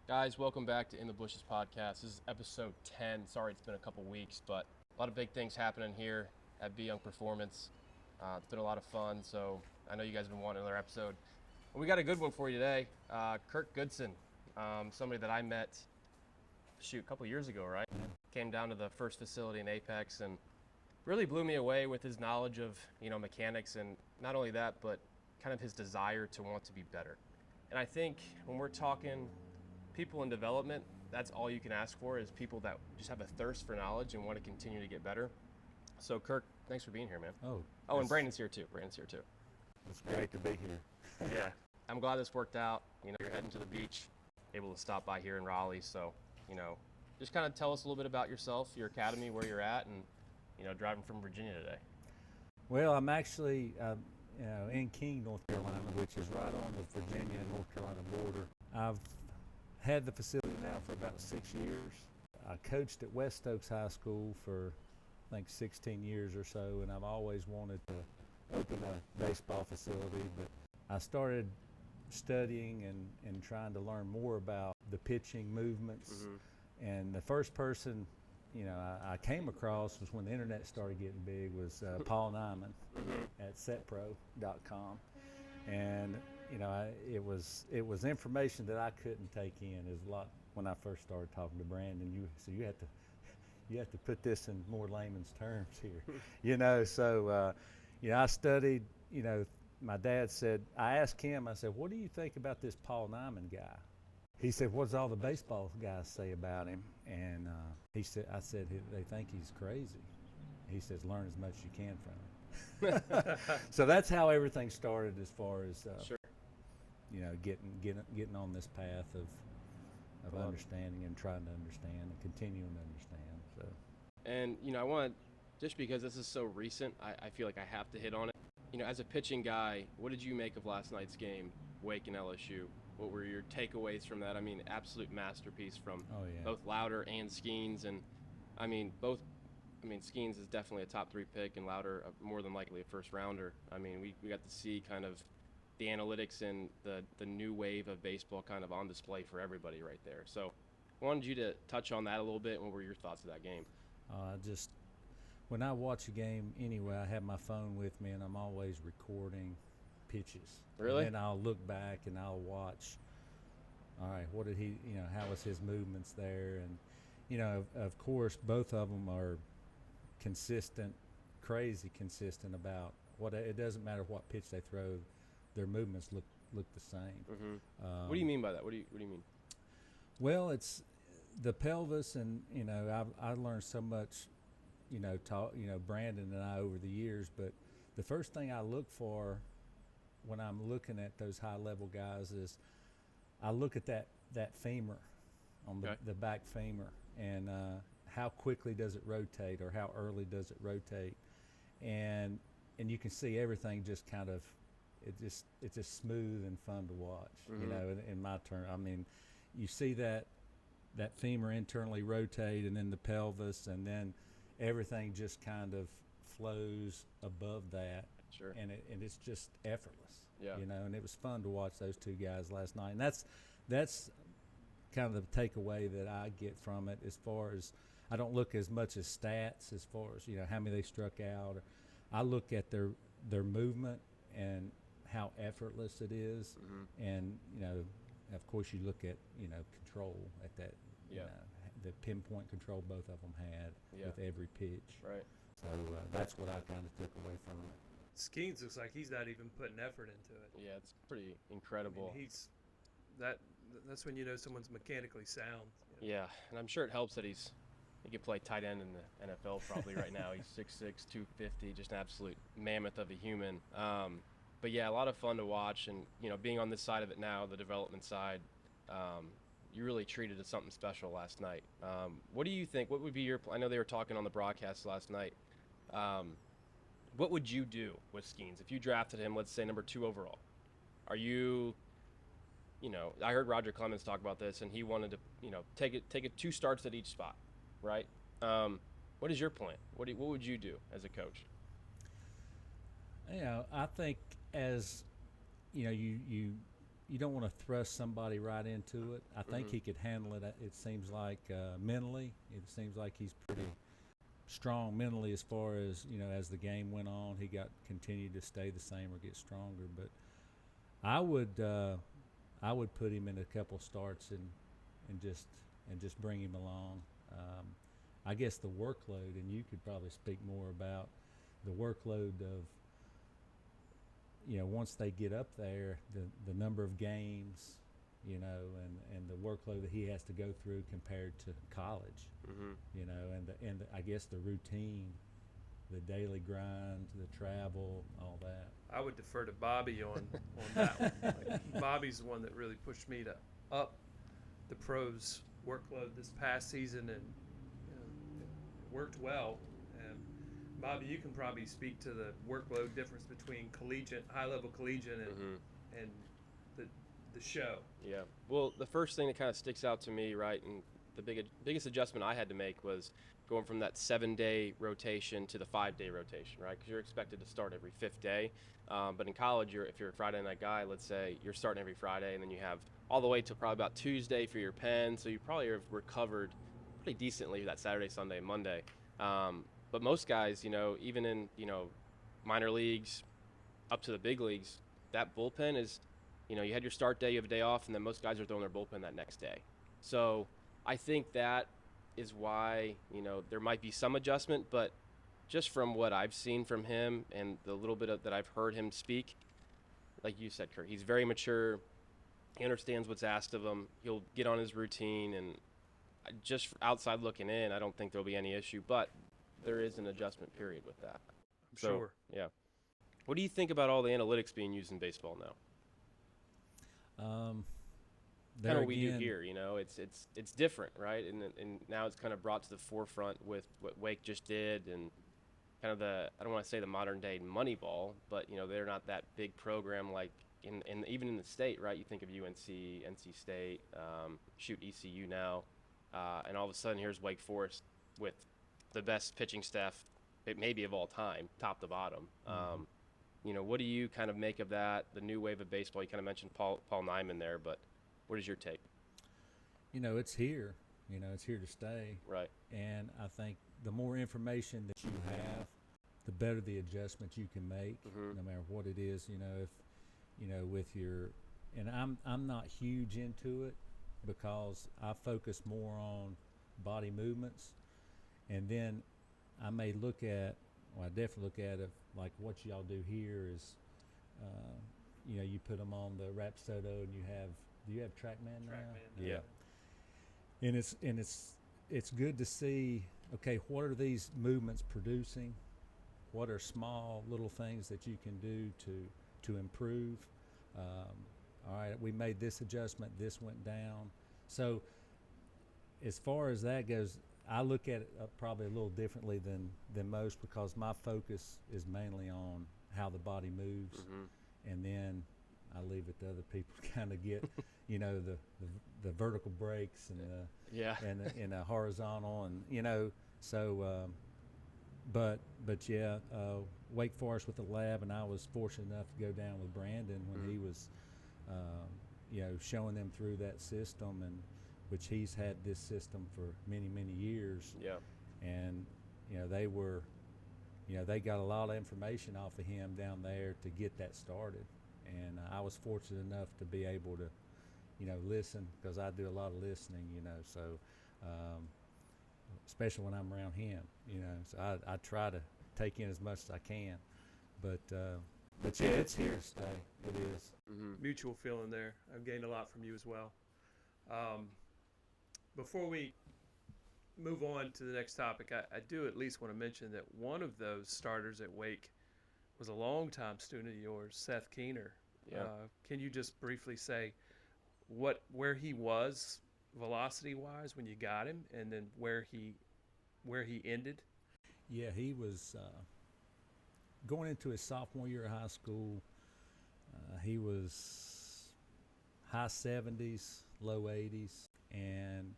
Guys, welcome back to In the Bushes podcast. This is episode 10. Sorry it's been a couple weeks, but a lot of big things happening here at BYoung Performance. It's been a lot of fun, so I know you guys have been wanting another episode. And we got a good one for you today. Kirk Goodson, somebody that I met, a couple years ago, right? Came down to the first facility in Apex and really blew me away with his knowledge of, mechanics, and not only that, but kind of his desire to want to be better. And I think when we're talking people in development, that's all you can ask for is people that just have a thirst for knowledge and want to continue to get better. So Kirk, thanks for being here, man. Oh, and Brandon's here too. It's great to be here. Yeah. I'm glad this worked out. You're heading to the beach, able to stop by here in Raleigh. So, just kind of tell us a little bit about yourself, your academy, where you're at, and, driving from Virginia today. Well, I'm actually in King, North Carolina, which is right on the Virginia and North Carolina border. I've had the facility now for about 6 years. I coached at West Oaks High School for, I think, 16 years or so, and I've always wanted to open a baseball facility, but I started studying and trying to learn more about the pitching movements. Mm-hmm. And the first person, I came across was when the internet started getting big was Paul Nyman at setpro.com. And it was information that I couldn't take in. It was a lot when I first started talking to Brandon. You have to put this in more layman's terms here, So I studied. My dad said, I asked him. I said, "What do you think about this Paul Nyman guy?" He said, "What does all the baseball guys say about him?" And I said, "They think he's crazy." He says, "Learn as much as you can from him." So that's how everything started, as far as Sure. Getting on this path of understanding and trying to understand and continuing to understand. So, and I want, just because this is so recent, I feel like I have to hit on it. As a pitching guy, what did you make of last night's game, Wake and LSU? What were your takeaways from that? I mean, absolute masterpiece from both Louder and Skeens, and Skeens is definitely a top 3 pick, and Louder more than likely a first rounder. I mean, we got to see kind of the analytics and the new wave of baseball kind of on display for everybody right there. So I wanted you to touch on that a little bit. What were your thoughts of that game? When I watch a game anyway, I have my phone with me, and I'm always recording pitches. Really? And then I'll look back and I'll watch, all right, what did he, how was his movements there? And, of course, both of them are consistent, crazy consistent about it doesn't matter what pitch they throw, their movements look the same. Mm-hmm. What do you mean by that? What do you mean? Well, it's the pelvis, and I learned so much, Brandon and I over the years. But the first thing I look for when I'm looking at those high level guys is I look at that femur on the back femur, and how quickly does it rotate, or how early does it rotate, and you can see everything just kind of. It's just smooth and fun to watch. Mm-hmm. In my turn, I mean, you see that femur internally rotate, and then the pelvis, and then everything just kind of flows above that. Sure. And it's just effortless. Yeah. And it was fun to watch those two guys last night. And that's kind of the takeaway that I get from it, as far as I don't look as much as stats as far as how many they struck out. I look at their movement and how effortless it is. Mm-hmm. And of course you look at control at that. The pinpoint control both of them had with every pitch. Right. So that's what I kind of took away from it. Skeens looks like he's not even putting effort into it. Yeah, it's pretty incredible. I mean, that's when someone's mechanically sound. Yeah, and I'm sure it helps that he could play tight end in the NFL probably right now. He's 6'6", 250, just an absolute mammoth of a human. But yeah, a lot of fun to watch, and being on this side of it now, the development side, you really treated it something special last night. What do you think? What would be I know they were talking on the broadcast last night. What would you do with Skeens if you drafted him, let's say number 2 overall? Are you, I heard Roger Clemens talk about this, and he wanted to, take it 2 starts at each spot, right? What is your plan? What would you do as a coach? I think as you you don't want to thrust somebody right into it. I think Mm-hmm. he could handle it. It seems like mentally, it seems like he's pretty strong mentally as far as, as the game went on. He continued to stay the same or get stronger. But I would put him in a couple starts and just bring him along. I guess the workload, and you could probably speak more about the workload of, once they get up there, the number of games, and the workload that he has to go through compared to college, Mm-hmm. and I guess the routine, the daily grind, the travel, all that. I would defer to Bobby on that one. Like, Bobby's the one that really pushed me to up the pros workload this past season, and it worked well. And Bobby, you can probably speak to the workload difference between high-level collegiate, and the show. Yeah. Well, the first thing that kind of sticks out to me, right, and the biggest adjustment I had to make was going from that 7-day rotation to the 5-day rotation, right? Because you're expected to start every 5th day. But in college, if you're a Friday night guy, let's say you're starting every Friday, and then you have all the way to probably about Tuesday for your pen. So you probably have recovered pretty decently that Saturday, Sunday, Monday. But most guys, even in, minor leagues up to the big leagues, that bullpen is, you had your start day, you have a day off, and then most guys are throwing their bullpen that next day. So I think that is why, there might be some adjustment, but just from what I've seen from him and the little bit that I've heard him speak, like you said, Kurt, he's very mature. He understands what's asked of him. He'll get on his routine, and just outside looking in, I don't think there'll be any issue, but there is an adjustment period with that. I'm sure. Yeah. What do you think about all the analytics being used in baseball now? Kind of what we do here, it's different, right? And now it's kind of brought to the forefront with what Wake just did, and kind of I don't want to say the modern day Moneyball, but they're not that big program like even in the state, right? You think of UNC, NC State, ECU now, and all of a sudden here's Wake Forest with the best pitching staff maybe of all time, top to bottom. What do you kind of make of that? The new wave of baseball. You kind of mentioned Paul Nyman there, but what is your take? It's here. It's here to stay. Right. And I think the more information that you have, the better the adjustment you can make, no matter what it is. If with your, and I'm not huge into it because I focus more on body movements, and then I may I definitely look at it like what y'all do here is, you put them on the Rapsodo, and do you have TrackMan now? TrackMan. Yeah. And it's good to see, okay, what are these movements producing? What are small little things that you can do to improve? All right, we made this adjustment, this went down. So as far as that goes, I look at it probably a little differently than most, because my focus is mainly on how the body moves, and then I leave it to other people to kind of get, the vertical breaks and and the horizontal, and so. But yeah, Wake Forest with the lab, and I was fortunate enough to go down with Brandon when he was, showing them through that system, and which he's had this system for many years. Yeah. And they were, they got a lot of information off of him down there to get that started, and I was fortunate enough to be able to, listen, because I do a lot of listening, so. Especially when I'm around him, so I try to take in as much as I can, but yeah, it's here to stay. It is. Mutual feeling there. I've gained a lot from you as well. Before we move on to the next topic, I do at least want to mention that one of those starters at Wake was a longtime student of yours, Seth Keener. Yeah. Can you just briefly say where he was velocity-wise when you got him, and then where he ended? Yeah, he was going into his sophomore year of high school. He was high 70s, low 80s, and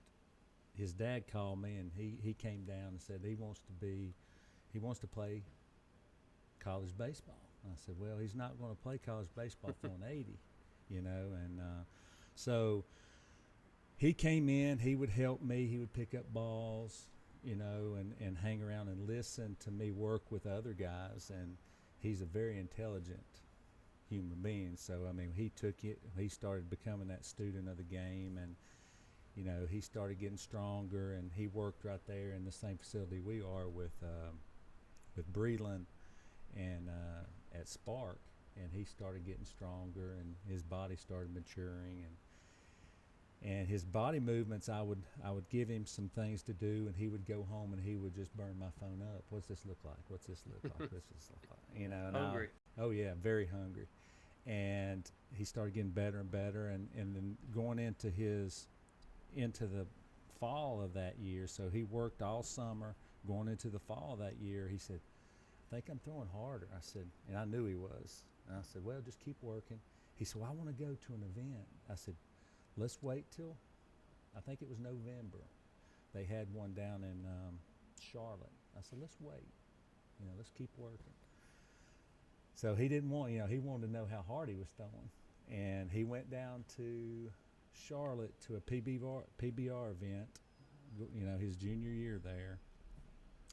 his dad called me, and he came down and said he wants to play college baseball. And I said, well, he's not going to play college baseball for an 80. you know, and so he came in. He would help me. He would pick up balls, you know, and hang around and listen to me work with other guys. And he's a very intelligent human being. So I mean, he took it. He started becoming that student of the game, and you know, he started getting stronger. And he worked right there in the same facility we are with Breland and at Spark. And he started getting stronger, and his body started maturing, and his body movements. I would give him some things to do, and he would go home and he would just burn my phone up. What's this look like? What's this look like? What's this look like? You know, and Hungry. Oh yeah, very hungry. And he started getting better and better, and then going into the fall of that year. So he worked all summer. Going into the fall of that year, he said, "I think I'm throwing harder." I said, and I knew he was. And I said, "Well, just keep working." He said, "Well, I want to go to an event." I said, "Let's wait till," I think it was November. They had one down in Charlotte. I said, "Let's wait. You know, let's keep working." So he didn't want, you know, he wanted to know how hard he was throwing. And he went down to Charlotte to a PBR event, you know, his junior year there.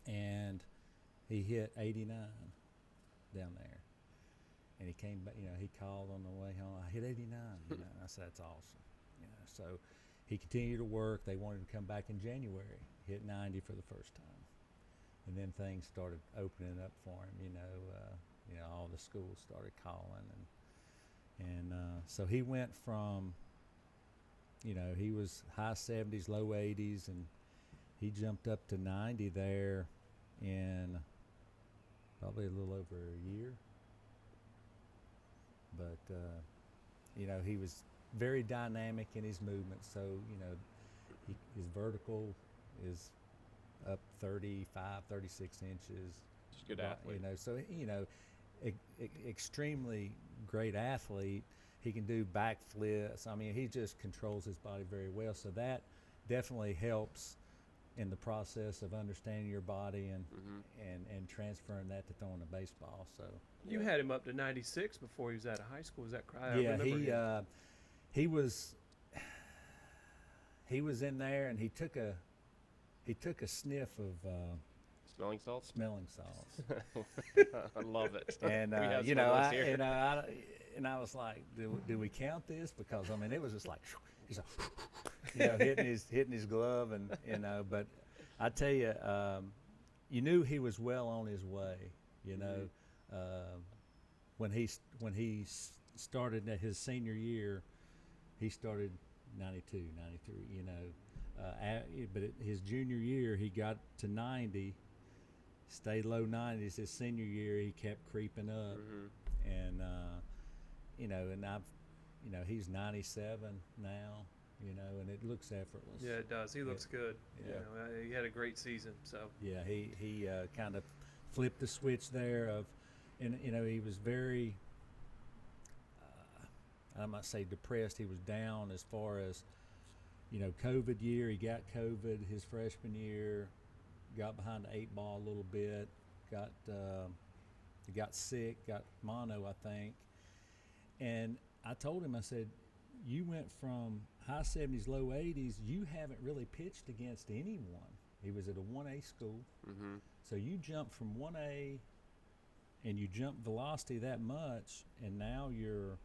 And he hit 89 down there. And he came back, you know, he called on the way home, "I hit 89, you know." I said, "That's awesome." You know, so he continued to work. They wanted to come back in January, hit 90 for the first time. And then things started opening up for him, you know, all the schools started calling. And so he went from, you know, he was high 70s, low 80s, and he jumped up to 90 there in probably a little over a year. But, you know, he was very dynamic in his movement. So, you know, his vertical is up 35, 36 inches. Just a good athlete. You know, so, you know, extremely great athlete. He can do backflips. I mean, he just controls his body very well. So that definitely helps in the process of understanding your body and transferring that to throwing a baseball. So You had him up to 96 before he was out of high school. Is that correct? yeah, he was in there, and he took a sniff of Smelling salts? smelling salts. I love it. And We have you some of know, those here. I was like, do we count this? Because I mean, it was just like he's like, you know, hitting his glove, and you know. But I tell you, you knew he was well on his way. You know, when he started at his senior year, he started 92, 93. You know, but his junior year, he got to 90. Stayed low 90s. His senior year, he kept creeping up, and you know, and you know, he's 97 now, you know, and it looks effortless. Yeah, it does. He looks good. Yeah. You know, he had a great season. So Yeah, he kind of flipped the switch there and you know, he was very, I might say depressed. He was down as far as, you know, COVID year. He got COVID his freshman year. Got behind the 8 ball a little bit, got sick, got mono, I think. And I told him, I said, "You went from high 70s, low 80s. You haven't really pitched against anyone." He was at a 1A school. So you jumped from 1A and you jumped velocity that much, and now you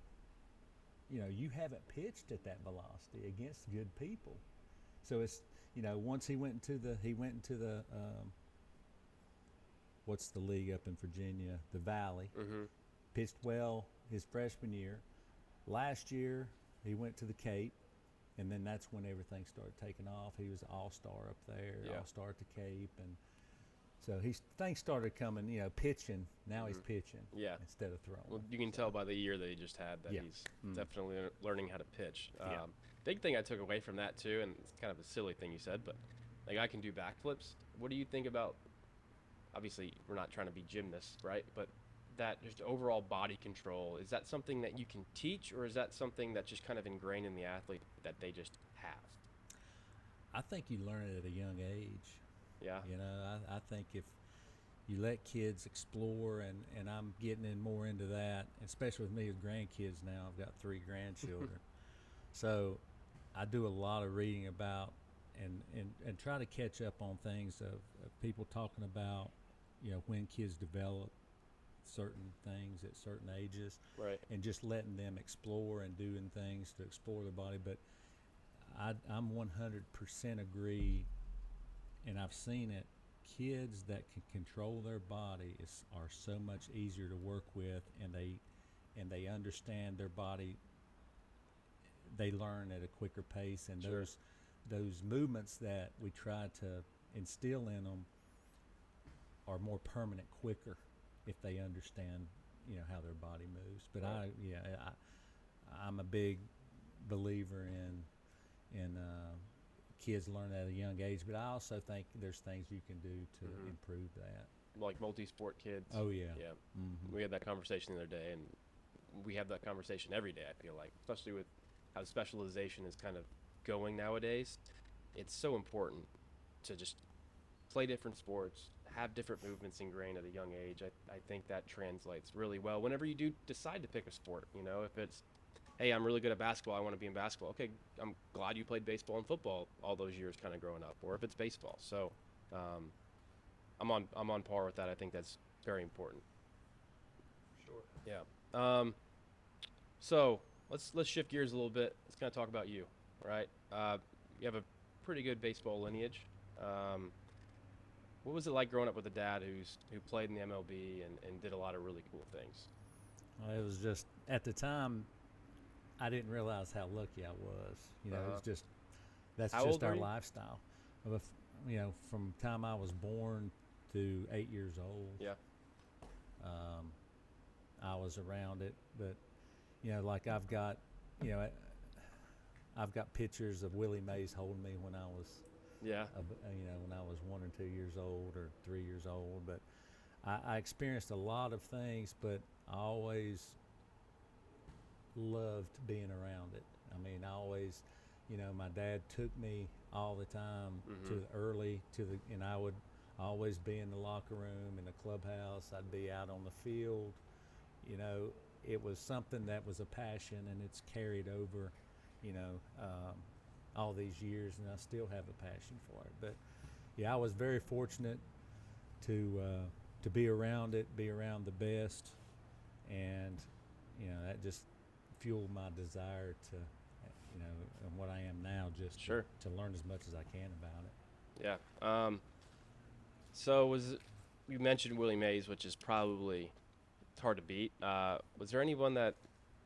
know, you haven't pitched at that velocity against good people. So it's, you know, once he went into the what's the league up in Virginia, the Valley. Pitched well his freshman year. Last year he went to the Cape, and then that's when everything started taking off. He was an all-star up there, all-star at the Cape, and so things started coming. You know, pitching. Now he's pitching instead of throwing. Well, you can tell by the year that he just had that he's definitely learning how to pitch. Big thing I took away from that too, and it's kind of a silly thing you said, but like, I can do backflips. What do you think about, obviously we're not trying to be gymnasts, right? But that just overall body control, is that something that you can teach, or is that something that's just kind of ingrained in the athlete that they just have? I think you learn it at a young age. Yeah. You know, I think if you let kids explore, and I'm getting in more into that, especially with me with grandkids now. I've got 3 grandchildren. So I do a lot of reading about and try to catch up on things of people talking about, when kids develop certain things at certain ages, Right. and just letting them explore and doing things to explore their body. But I'm 100% agree, and I've seen it. Kids that can control their body are so much easier to work with, and they understand their body. They learn at a quicker pace, and Sure. those movements that we try to instill in them are more permanent quicker if they understand, how their body moves. But Right. I'm a big believer in kids learn at a young age, but I also think there's things you can do to Mhm. improve that. Like multi-sport kids. Oh yeah. Yeah. Mm-hmm. We had that conversation the other day, and we have that conversation every day, I feel like, especially with how specialization is kind of going nowadays. It's so important to just play different sports, have different movements ingrained at a young age. I think that translates really well whenever you do decide to pick a sport. If it's, hey, I'm really good at basketball, I want to be in basketball. Okay, I'm glad you played baseball and football all those years kind of growing up. Or if it's baseball. So I'm on par with that. I think that's very important. Sure. Yeah. So let's shift gears a little bit. Let's kind of talk about you, right? You have a pretty good baseball lineage. What was it like growing up with a dad who played in the MLB and did a lot of really cool things? Well, it was just at the time I didn't realize how lucky I was. It was just that's How just old our were you? lifestyle. From the time I was born to 8 years old, Yeah. I was around it. But like you know, I've got pictures of Willie Mays holding me when I was, Yeah. when I was 1 or 2 years old or 3 years old. But I experienced a lot of things, but I always loved being around it. I mean, I always, my dad took me all the time and I would always be in the locker room, in the clubhouse. I'd be out on the field. It was something that was a passion, and it's carried over, all these years, and I still have a passion for it. But yeah, I was very fortunate to be around it, be around the best, and that just fueled my desire to, and what I am now, just Sure. to learn as much as I can about it. Yeah. So you mentioned Willie Mays, which is probably it's hard to beat. Was there anyone that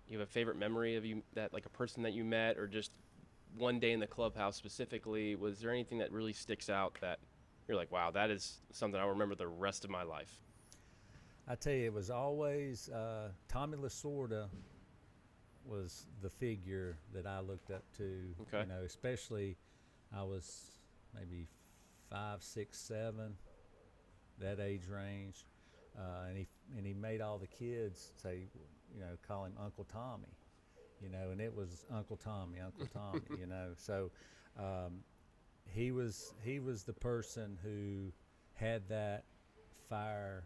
you have a favorite memory of that like a person that you met, or just one day in the clubhouse specifically? Was there anything that really sticks out that you're like, wow, that is something I'll remember the rest of my life? I tell you, it was always Tommy Lasorda was the figure that I looked up to. Okay. Especially I was maybe 5, 6, 7, that age range, and he made all the kids say, call him Uncle Tommy, and it was Uncle Tommy, Uncle Tommy, So he was the person who had that fire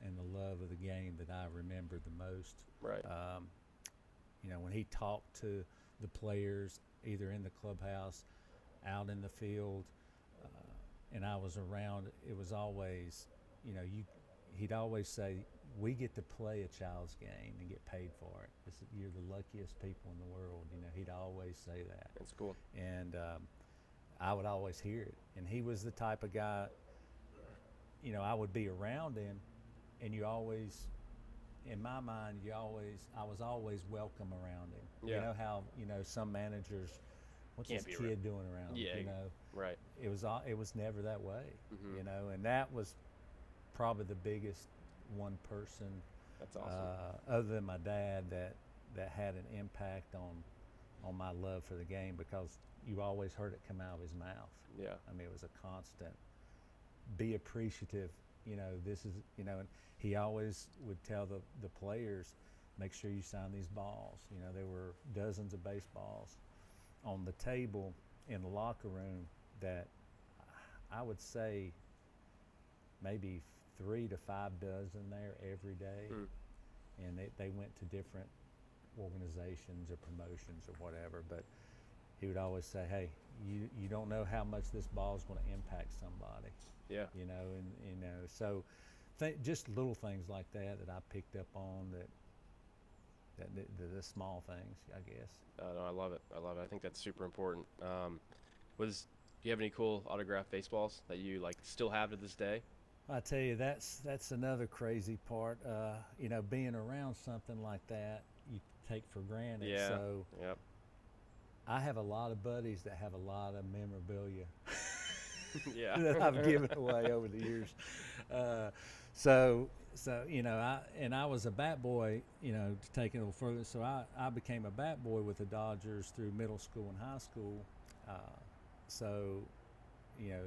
and the love of the game that I remember the most. Right. When he talked to the players, either in the clubhouse, out in the field, and I was around, it was always, he'd always say, we get to play a child's game and get paid for it. You're the luckiest people in the world. He'd always say that. That's cool. And I would always hear it. And he was the type of guy, I would be around him, and you always, in my mind, I was always welcome around him. Yeah. You know how, some managers, what's Can't this be kid doing around Yeah. him, Right. It was never that way, Mhm. and that was probably the biggest one person, That's awesome. other than my dad, that had an impact on my love for the game, because you always heard it come out of his mouth. Yeah. I mean, it was a constant, be appreciative, this is, and he always would tell the players, make sure you sign these balls. There were dozens of baseballs on the table in the locker room that I would say maybe 3 to 5 dozen there every day, and they went to different organizations or promotions or whatever. But he would always say, "Hey, you don't know how much this ball is going to impact somebody." Yeah. You know, and so just little things like that I picked up on that the small things, I guess. No, I love it. I think that's super important. Do you have any cool autographed baseballs that you like still have to this day? I tell you, that's another crazy part. You know, being around something like that, you take for granted. Yeah. So Yep. I have a lot of buddies that have a lot of memorabilia Yeah. that I've given away over the years. So you know, I was a bat boy. You know, to take it a little further. So I became a bat boy with the Dodgers through middle school and high school. So, you know,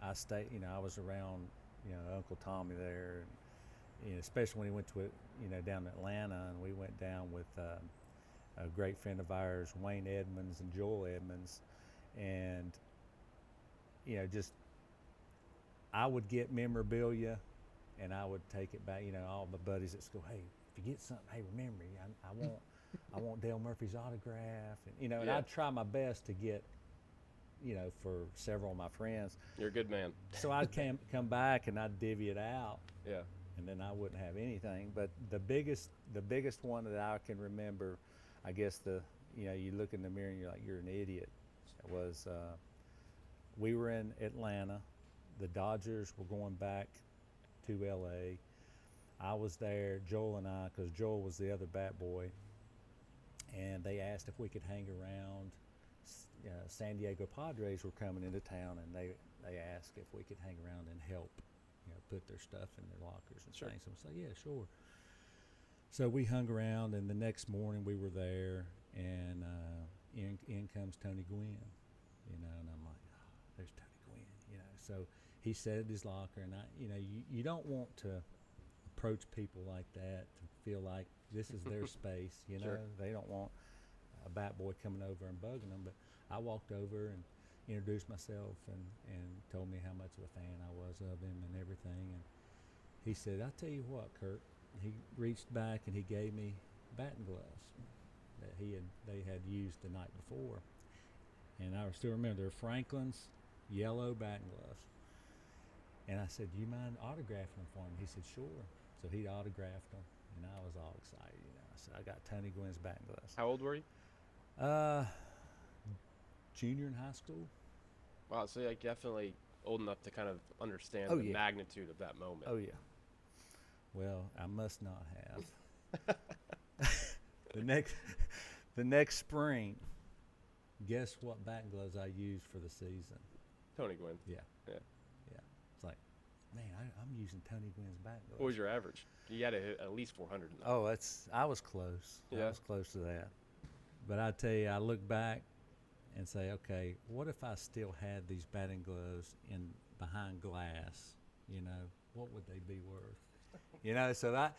I was around, you know, Uncle Tommy there, and, you know, especially when he went to it, you know, down in Atlanta, and we went down with a great friend of ours, Wayne Edmonds and Joel Edmonds, and, you know, just I would get memorabilia, and I would take it back. You know, all my buddies at school, hey, if you get something, hey, remember me, I want Dale Murphy's autograph, and you know, and Yeah. I'd try my best to get, you know, for several of my friends. You're a good man. So I'd come back and I'd divvy it out, Yeah. and then I wouldn't have anything. But the biggest one that I can remember, I guess you know, you look in the mirror and you're like, you're an idiot, was we were in Atlanta. The Dodgers were going back to LA. I was there, Joel and I, because Joel was the other bat boy, and they asked if we could hang around. San Diego Padres were coming into town, and they asked if we could hang around and help, you know, put their stuff in their lockers and Sure. things. So I was like, yeah, sure. So we hung around, and the next morning we were there, and in comes Tony Gwynn, you know, and I'm like, oh, there's Tony Gwynn, you know. So he sat at his locker, and you know, you don't want to approach people like that to feel like this is their space, you know. Sure. They don't want a bat boy coming over and bugging them. But I walked over and introduced myself and told me how much of a fan I was of him and everything. And he said, "I'll tell you what, Kirk." He reached back and he gave me batting gloves that they had used the night before. And I still remember they're Franklin's yellow batting gloves. And I said, "Do you mind autographing them for me?" He said, "Sure." So he autographed them, and I was all excited, you know. So I got Tony Gwynn's batting gloves. How old were you? Junior in high school. Wow. So like definitely old enough to kind of understand Oh, the yeah. magnitude of that moment. Oh yeah. Well, I must not have. The next spring, guess what batting gloves I used for the season? Tony Gwynn. Yeah. Yeah. Yeah. It's like, man, I'm using Tony Gwynn's batting gloves. What was your average? You had to hit at least 400. In that. Oh, I was close. Yeah. I was close to that. But I tell you, I look back and say, okay, what if I still had these batting gloves behind glass? You know, what would they be worth? You know, so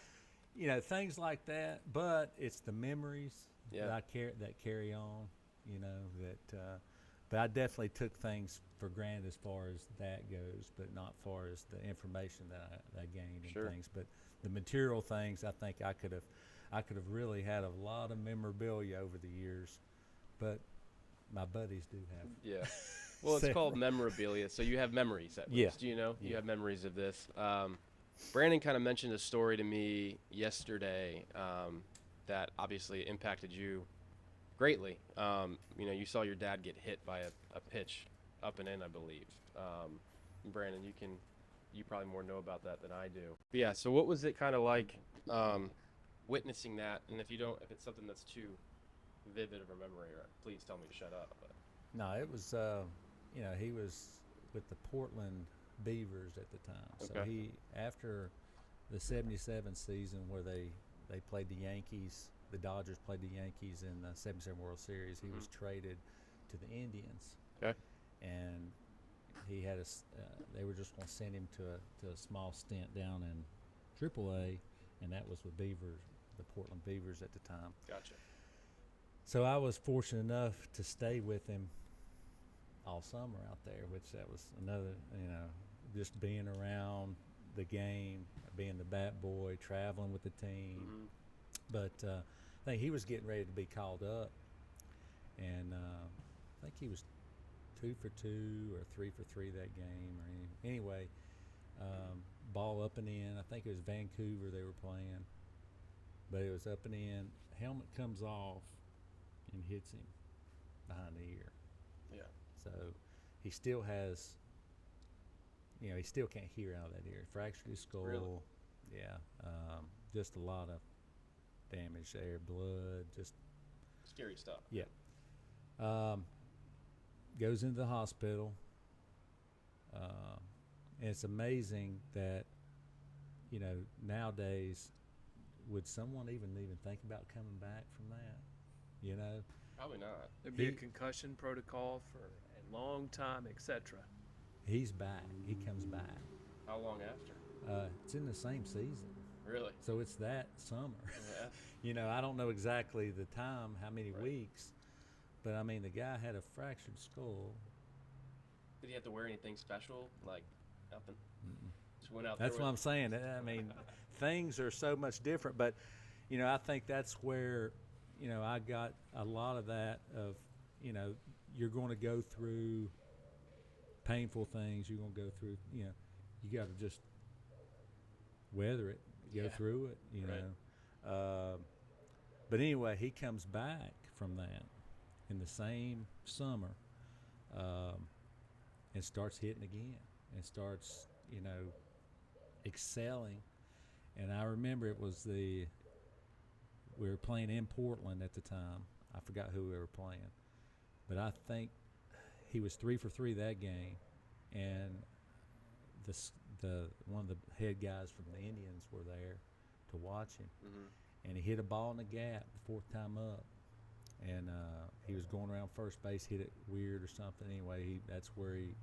you know, things like that. But it's the memories Yeah. that carry on. You know that. But I definitely took things for granted as far as that goes, but not far as the information that I gained Sure. and things. But the material things, I think I could have really had a lot of memorabilia over the years, but my buddies do have. Yeah. Well, it's called memorabilia, so you have memories at Yeah. least, you know? You Yeah. have memories of this. Brandon kind of mentioned a story to me yesterday that obviously impacted you greatly. You know, you saw your dad get hit by a pitch up and in, I believe. Brandon, you probably more know about that than I do. But yeah, so what was it kind of like witnessing that? And if it's something that's too vivid of a memory, please tell me to shut up. But. No, it was, you know, he was with the Portland Beavers at the time. So Okay. after the '77 season where they played the Yankees, the Dodgers played the Yankees in the '77 World Series, he was traded to the Indians. Okay. And he had they were just going to send him to a small stint down in AAA, and that was with the Portland Beavers at the time. Gotcha. So I was fortunate enough to stay with him all summer out there, which that was another, you know, just being around the game, being the bat boy, traveling with the team. Mm-hmm. But I think he was getting ready to be called up, and I think he was 2 for 2 or 3 for 3 that game. Or anyway, ball up and in. I think it was Vancouver they were playing, but it was up and in. Helmet comes off and hits him behind the ear. Yeah. So he still has, he still can't hear out of that ear. Fractured his skull. Really? Yeah. Just a lot of damage there, blood, just Scary stuff. yeah. Goes into the hospital. And it's amazing that, nowadays, would someone even think about coming back from that? Probably not. There'd be a concussion protocol for a long time, etc. He's back. He comes back. How long after? It's in the same season. Really? So it's that summer. Yeah. I don't know exactly the time, how many Right. weeks, but I mean, the guy had a fractured skull. Did he have to wear anything special? Like nothing? Mm-mm. Just went out That's there what I'm saying. I mean, things are so much different, but, I think that's where, I got a lot of that of, you're going to go through painful things. You're going to go through, you got to just weather it, go through it, Right. But anyway, he comes back from that in the same summer, and starts hitting again and starts, excelling. And I remember we were playing in Portland at the time. I forgot who we were playing, but I think he was 3 for 3 that game, and the one of the head guys from the Indians were there to watch him, Mm-hmm. and he hit a ball in the gap the 4th time up, and he was going around first base, hit it weird or something. Anyway, that's where he,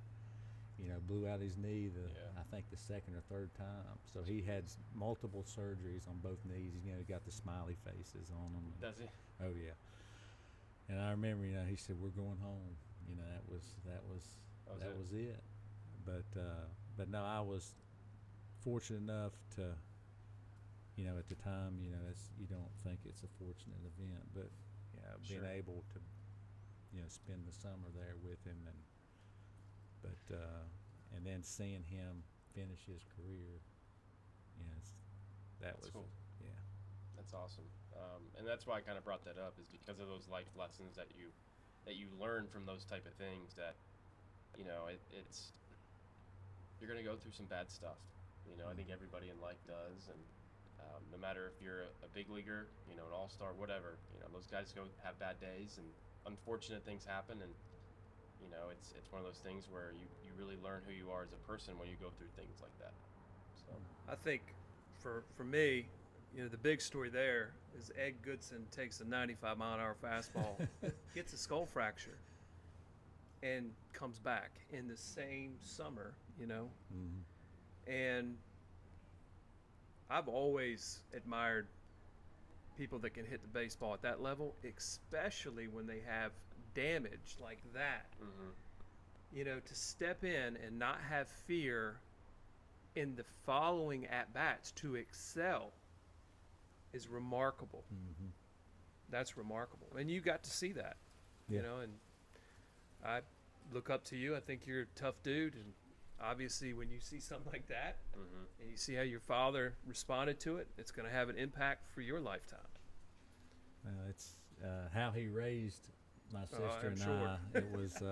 blew out his knee. I think the 2nd or 3rd time. So he had multiple surgeries on both knees. He got the smiley faces on them. Does he? Oh yeah. And I remember, he said, "We're going home." That was it. But no, I was fortunate enough to, at the time, you don't think it's a fortunate event, but being Sure. able to, spend the summer there with him, and then seeing him finish his career, that That's was cool. yeah. That's awesome. And that's why I kind of brought that up, is because of those life lessons that you learn from those type of things. That it's you're gonna go through some bad stuff. I think everybody in life does, and no matter if you're a big leaguer, an all-star, whatever, those guys have bad days, and unfortunate things happen, and it's one of those things where you really learn who you are as a person when you go through things like that. So I think for me, the big story there is Ed Goodson takes a 95-mile-an-hour fastball, gets a skull fracture, and comes back in the same summer, Mm-hmm. And I've always admired people that can hit the baseball at that level, especially when they have damage like that. mm-hmm. To step in and not have fear in the following at-bats to excel is remarkable. Mm-hmm. That's remarkable. And you got to see that, Yeah. and I look up to you. I think you're a tough dude, and obviously when you see something like that, Mm-hmm. and you see how your father responded to it, it's going to have an impact for your lifetime. It's how he raised my sister I'm and sure. I. It was,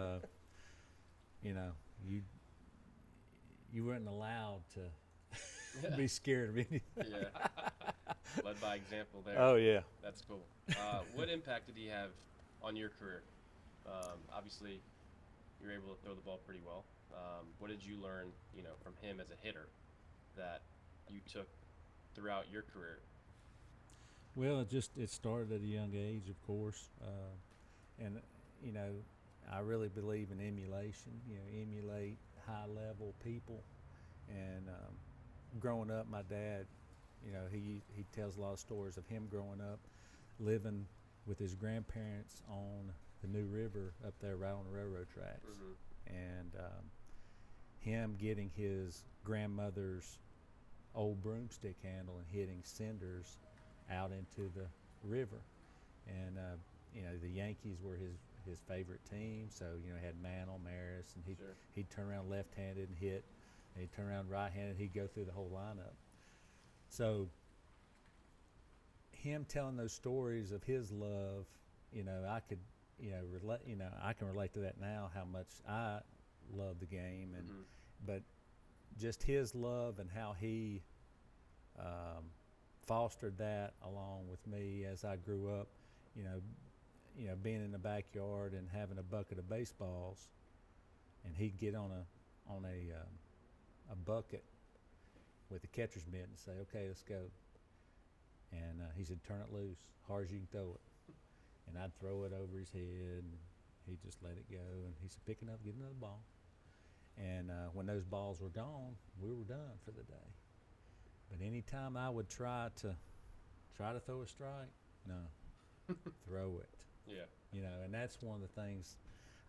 you weren't allowed to be scared of anything. Yeah. Led by example there. Oh yeah. That's cool. What impact did he have on your career? Obviously, you were able to throw the ball pretty well. What did you learn, from him as a hitter that you took throughout your career? Well, it started at a young age, of course, and I really believe in emulation. Emulate high-level people. And growing up, my dad, he tells a lot of stories of him growing up, living with his grandparents on the New River up there, right on the railroad tracks, Mm-hmm. and him getting his grandmother's old broomstick handle and hitting cinders out into the river. And the Yankees were his favorite team, so he had Mantle, Maris, and he'd turn around left-handed and hit, and he'd turn around right-handed, he'd go through the whole lineup. So him telling those stories of his love, I could I can relate to that now, how much I love the game, and but just his love and how he fostered that along with me as I grew up, being in the backyard and having a bucket of baseballs, and he'd get on a bucket with a catcher's mitt and say, "Okay, let's go." And he said, "Turn it loose, hard as you can throw it." And I'd throw it over his head, and he'd just let it go. And he said, "Pick it up, get another ball." And when those balls were gone, we were done for the day. But anytime I would try to throw a strike, no, throw it. Yeah. And that's one of the things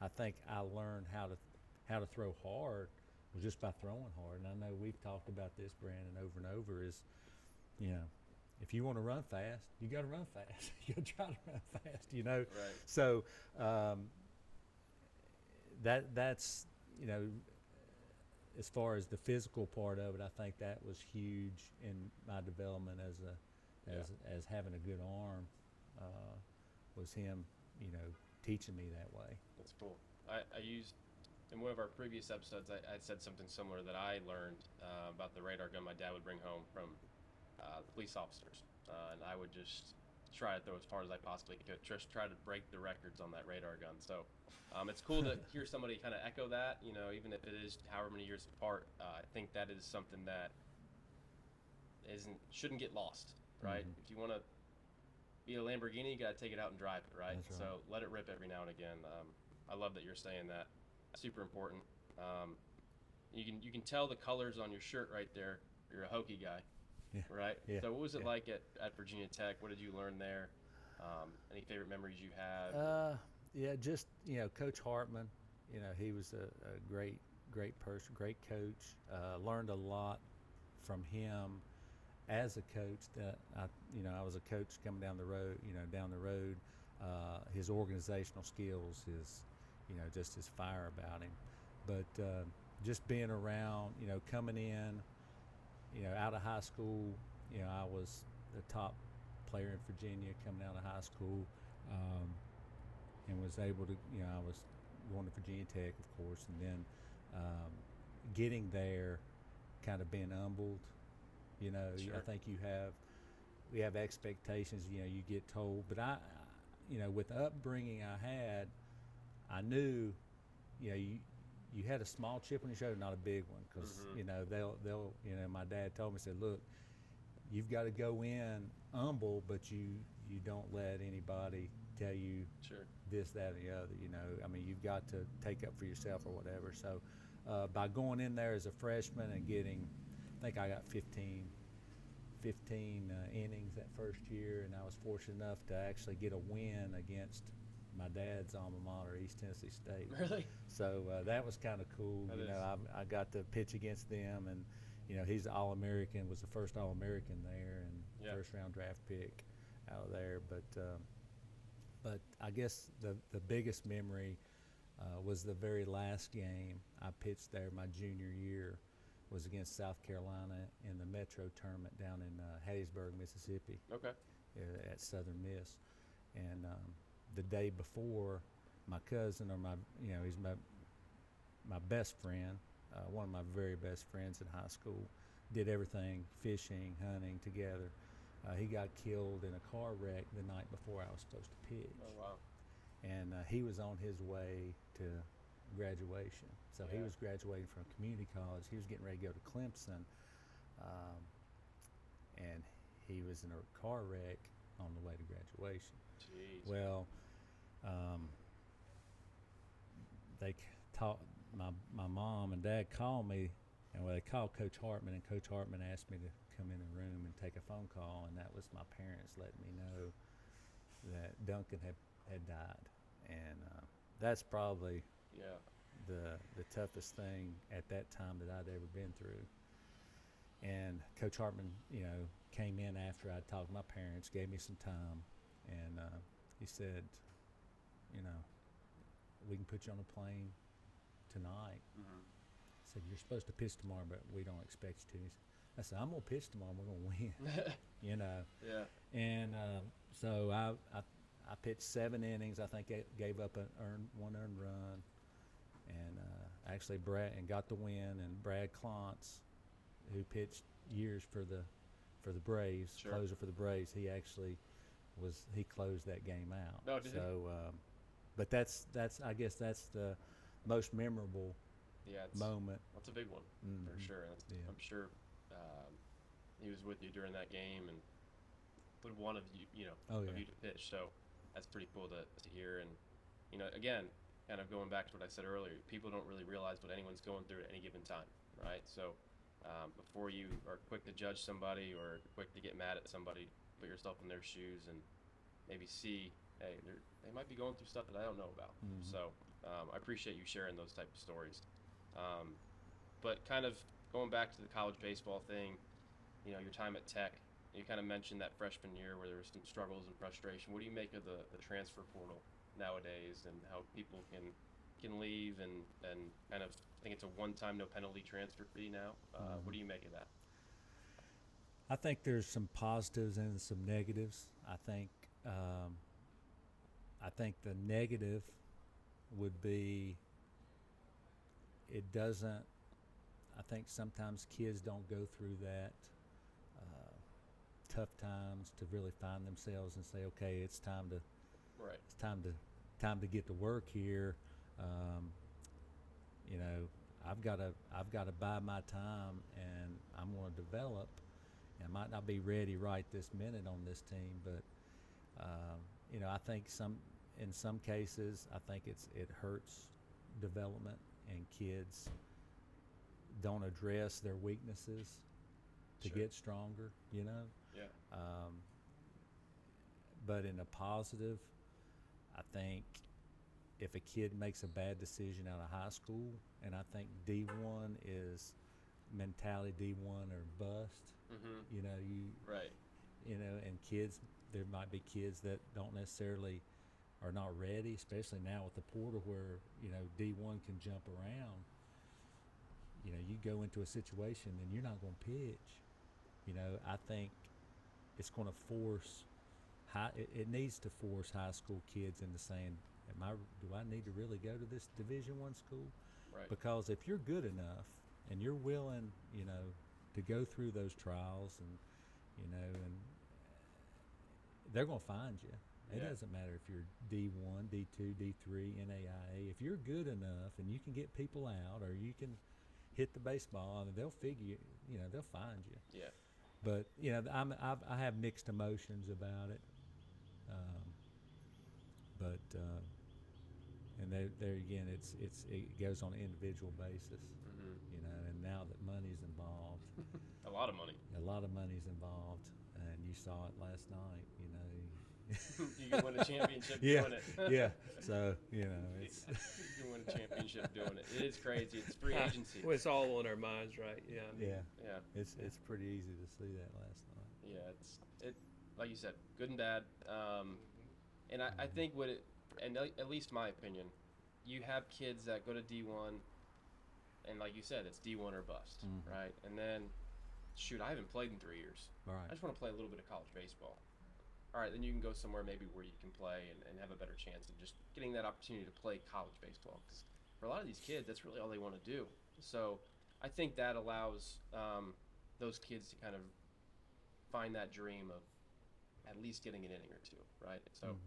I think I learned how to throw hard was just by throwing hard. And I know we've talked about this, Brandon, over and over. Is if you want to run fast, you got to run fast. You got to try to run fast. Right. So that's as far as the physical part of it, I think that was huge in my development as having a good arm. Was him, teaching me that way. That's cool. I used, in one of our previous episodes, I said something similar that I learned about the radar gun my dad would bring home from police officers. And I would just try to throw as far as I possibly could, just try to break the records on that radar gun. So it's cool to hear somebody kind of echo that, even if it is however many years apart. I think that is something that shouldn't get lost, right? Mm-hmm. If you want to be a Lamborghini, you got to take it out and drive it, right? That's right. So let it rip every now and again. I love that you're saying that. Super important. You can tell the colors on your shirt right there. You're a Hokie guy, right? Yeah. So what was it like at Virginia Tech? What did you learn there? Any favorite memories you have? Just Coach Hartman. He was a great person, great coach. Learned a lot from him as a coach. That I was a coach coming down the road. His organizational skills, just his fire about him. But just being around, coming in, out of high school, I was the top player in Virginia coming out of high school, and was able to, I was going to Virginia Tech, of course, and then getting there, kind of being humbled. Sure. I think we have expectations, you get told, but I with the upbringing I had, I knew, you had a small chip on your shoulder, not a big one, because they'll my dad told me, said, "Look, you've got to go in humble, but you don't let anybody tell you this, that, or the other. You've got to take up for yourself or whatever." So by going in there as a freshman and getting, I think I got 15 innings that first year, and I was fortunate enough to actually get a win against my dad's alma mater, East Tennessee State. Really? So that was kind of cool. I got to pitch against them, and he's the All-American, was the first All-American there, and first round draft pick out of there. But I guess the biggest memory was the very last game I pitched there my junior year, was against South Carolina in the Metro tournament down in Hattiesburg, Mississippi. Okay. At Southern Miss. And the day before, my cousin, or he's my best friend, one of my very best friends in high school, did everything, fishing, hunting together. He got killed in a car wreck the night before I was supposed to pitch. Oh, wow. And he was on his way to graduation. So he was graduating from community college. He was getting ready to go to Clemson. And he was in a car wreck on the way to graduation. Jeez. Well, they taught my mom and dad called me, and they called Coach Hartman, and Coach Hartman asked me to come in the room and take a phone call, and that was my parents letting me know that Duncan had died. And that's probably the toughest thing at that time that I'd ever been through. And Coach Hartman, came in after I talked to my parents, gave me some time, and he said, we can put you on a plane tonight. I said, you're supposed to pitch tomorrow, but we don't expect you to. I said, I'm going to pitch tomorrow. We're going to win. Yeah. And so I pitched 7 innings. I think I gave up one earned run, and actually got the win. And Brad Klontz, who pitched years for the Braves, Sure. closer for the Braves, he closed that game out. Oh, did he? But that's I guess that's the most memorable moment. That's a big one for sure. I'm sure he was with you during that game and would one of you of you to pitch. So that's pretty cool to hear. And again, kind of going back to what I said earlier, people don't really realize what anyone's going through at any given time, right? So before you are quick to judge somebody or quick to get mad at somebody, put yourself in their shoes and maybe see, hey, they might be going through stuff that I don't know about. So I appreciate you sharing those type of stories. But kind of going back to the college baseball thing, your time at Tech, you kind of mentioned that freshman year where there were some struggles and frustration. What do you make of the transfer portal nowadays and how people can leave and kind of, I think it's a one-time no penalty transfer fee now. What do you make of that? I think there's some positives and some negatives. I think the negative would be I think sometimes kids don't go through that tough times to really find themselves and say, okay, it's time to get to work here. I've got to buy my time, and I'm going to develop. I might not be ready right this minute on this team, but I think in some cases, I think it hurts development, and kids don't address their weaknesses to get stronger. Yeah. But in a positive, I think if a kid makes a bad decision out of high school, and I think D1 is mentality D1 or bust. Right. And kids, there might be kids that don't necessarily are not ready, especially now with the portal where D1 can jump around. You go into a situation and you're not going to pitch. I think it's going to force it needs to force high school kids into saying, do I need to really go to this Division I school? Right. Because if you're good enough and you're willing, to go through those trials and they're going to find you. It doesn't matter if you're D1, D2, D3, NAIA. If you're good enough and you can get people out or you can hit the baseball, they'll figure, they'll find you. Yeah. But I have mixed emotions about it. And there again, it goes on an individual basis. And now that money's involved, A lot of money. a lot of money's involved, and you saw it last night. You can win a championship Yeah, doing it. yeah. So it's You can win a championship doing it. It is crazy. It's free agency. Well, it's all on our minds, right? Yeah. Yeah. it's pretty easy to see that last night. Yeah, it like you said, good and bad. And I think at least my opinion, you have kids that go to D1, and like you said, it's D1 or bust, right? And then, shoot, I haven't played in 3 years. All right. I just want to play a little bit of college baseball. All right, then you can go somewhere maybe where you can play and have a better chance of just getting that opportunity to play college baseball. Because for a lot of these kids, that's really all they want to do. So I think that allows those kids to kind of find that dream of at least getting an inning or two, right? So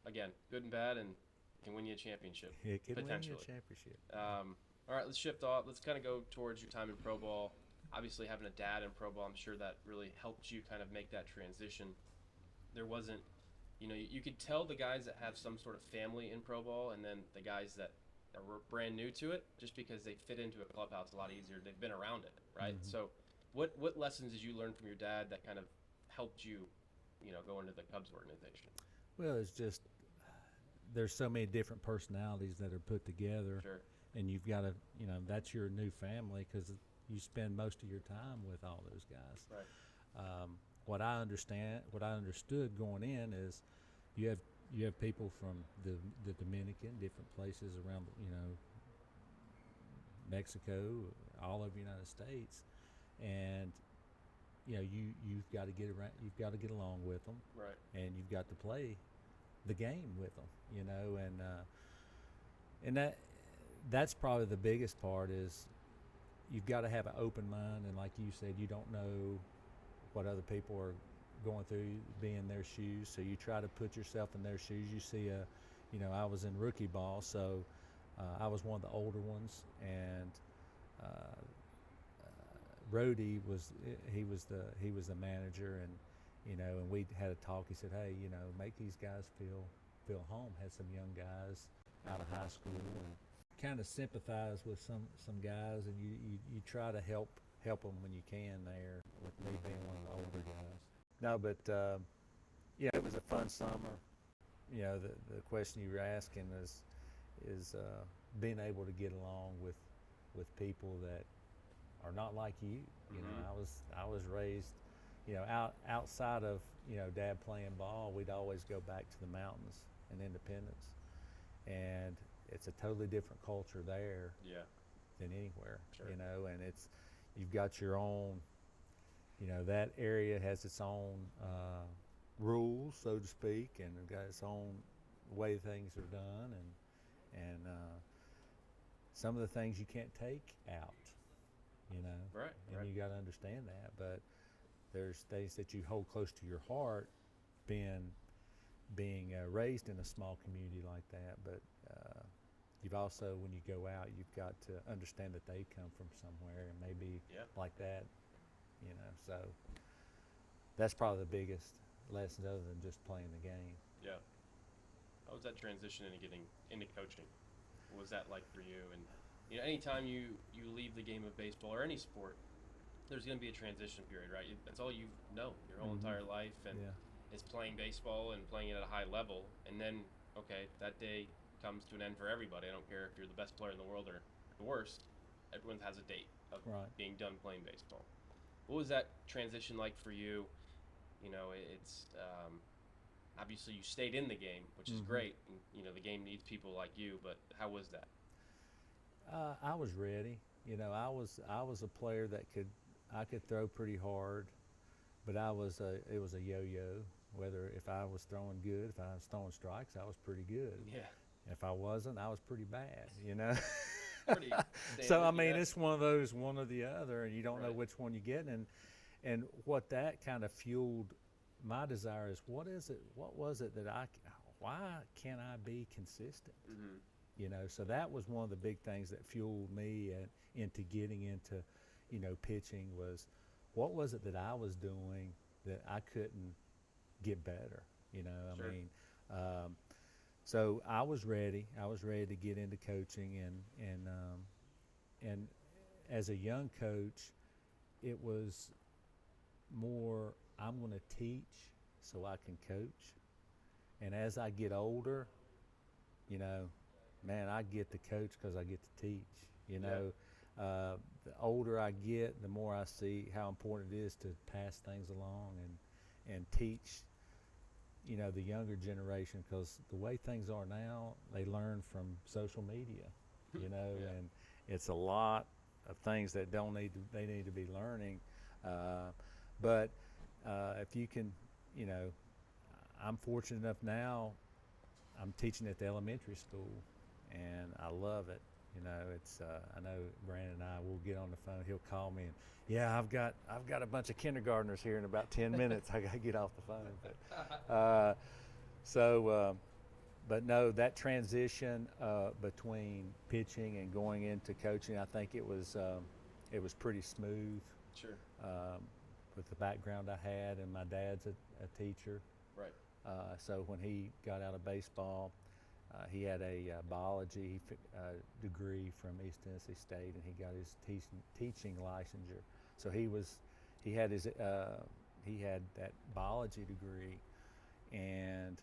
again, good and bad, and can win you a championship. It can potentially. win you a championship. All right, let's shift off. Let's kind of go towards your time in pro ball. Obviously, having a dad in pro ball, I'm sure that really helped you kind of make that transition. There wasn't, you could tell the guys that have some sort of family in pro ball, and then the guys that were brand new to it, just because they fit into a clubhouse a lot easier. They've been around it, right? So what lessons did you learn from your dad that kind of helped you, go into the Cubs organization? Well, it's just there's so many different personalities that are put together. Sure. And you've got to, that's your new family because you spend most of your time with all those guys. Right. What I understood going in is you have people from the Dominican, different places around, Mexico, all over the United States, and you've got to get around, you've got to get along with them, Right. and you've got to play the game with them, and that's probably the biggest part is you've got to have an open mind, and like you said, you don't know what other people are going through, be in their shoes, so you try to put yourself in their shoes. You see I was in rookie ball, so I was one of the older ones, and Rhodey was the manager, and we had a talk. He said, hey, make these guys feel home. Had some young guys out of high school, and kind of sympathize with some guys, and you try to help them when you can there, with me being one of the older guys. No, but it was a fun summer. The question you were asking is being able to get along with people that are not like you. I was raised, outside of Dad playing ball, we'd always go back to the mountains and Independence, and it's a totally different culture there. Yeah. Than anywhere. Sure. And you've got your own. That area has its own rules, so to speak, and got its own way things are done, and some of the things you can't take out. Right. And Right. you got to understand that. But there's things that you hold close to your heart, being raised in a small community like that. But you've also, when you go out, you've got to understand that they come from somewhere and maybe like that. So that's probably the biggest lesson, other than just playing the game. Yeah. How was that transition into getting into coaching? What was that like for you? And anytime you leave the game of baseball or any sport, there's going to be a transition period, right? That's all you know your whole entire life, and it's playing baseball and playing it at a high level. And then, okay, that day comes to an end for everybody. I don't care if you're the best player in the world or the worst. Everyone has a date of being done playing baseball. What was that transition like for you? It's obviously you stayed in the game, which is great. And, the game needs people like you, but how was that? I was ready. I was a player that I could throw pretty hard, but it was a yo-yo. Whether if I was throwing good, if I was throwing strikes, I was pretty good. Yeah. If I wasn't, I was pretty bad. Pretty So I mean, it's one of those, one or the other, and you don't know which one you get. And what that kind of fueled my desire is, what was it that why can't I be consistent? So that was one of the big things that fueled me into getting into, pitching, was what was it that I was doing that I couldn't get better? Sure. I mean, so I was ready. I was ready to get into coaching, and as a young coach, it was more, I'm going to teach so I can coach. And as I get older, man, I get to coach because I get to teach. The older I get, the more I see how important it is to pass things along and teach, the younger generation, because the way things are now, they learn from social media, and it's a lot of things that they need to be learning. But if you can, I'm fortunate enough now, I'm teaching at the elementary school, and I love it. It's I know Brandon and I will get on the phone. He'll call me and, I've got a bunch of kindergartners here in about 10 minutes. I got to get off the phone. But no, that transition between pitching and going into coaching, I think it was pretty smooth. Sure. With the background I had, and my dad's a teacher. Right. So when he got out of baseball, he had a biology degree from East Tennessee State, and he got his teaching licensure. So he had that biology degree, and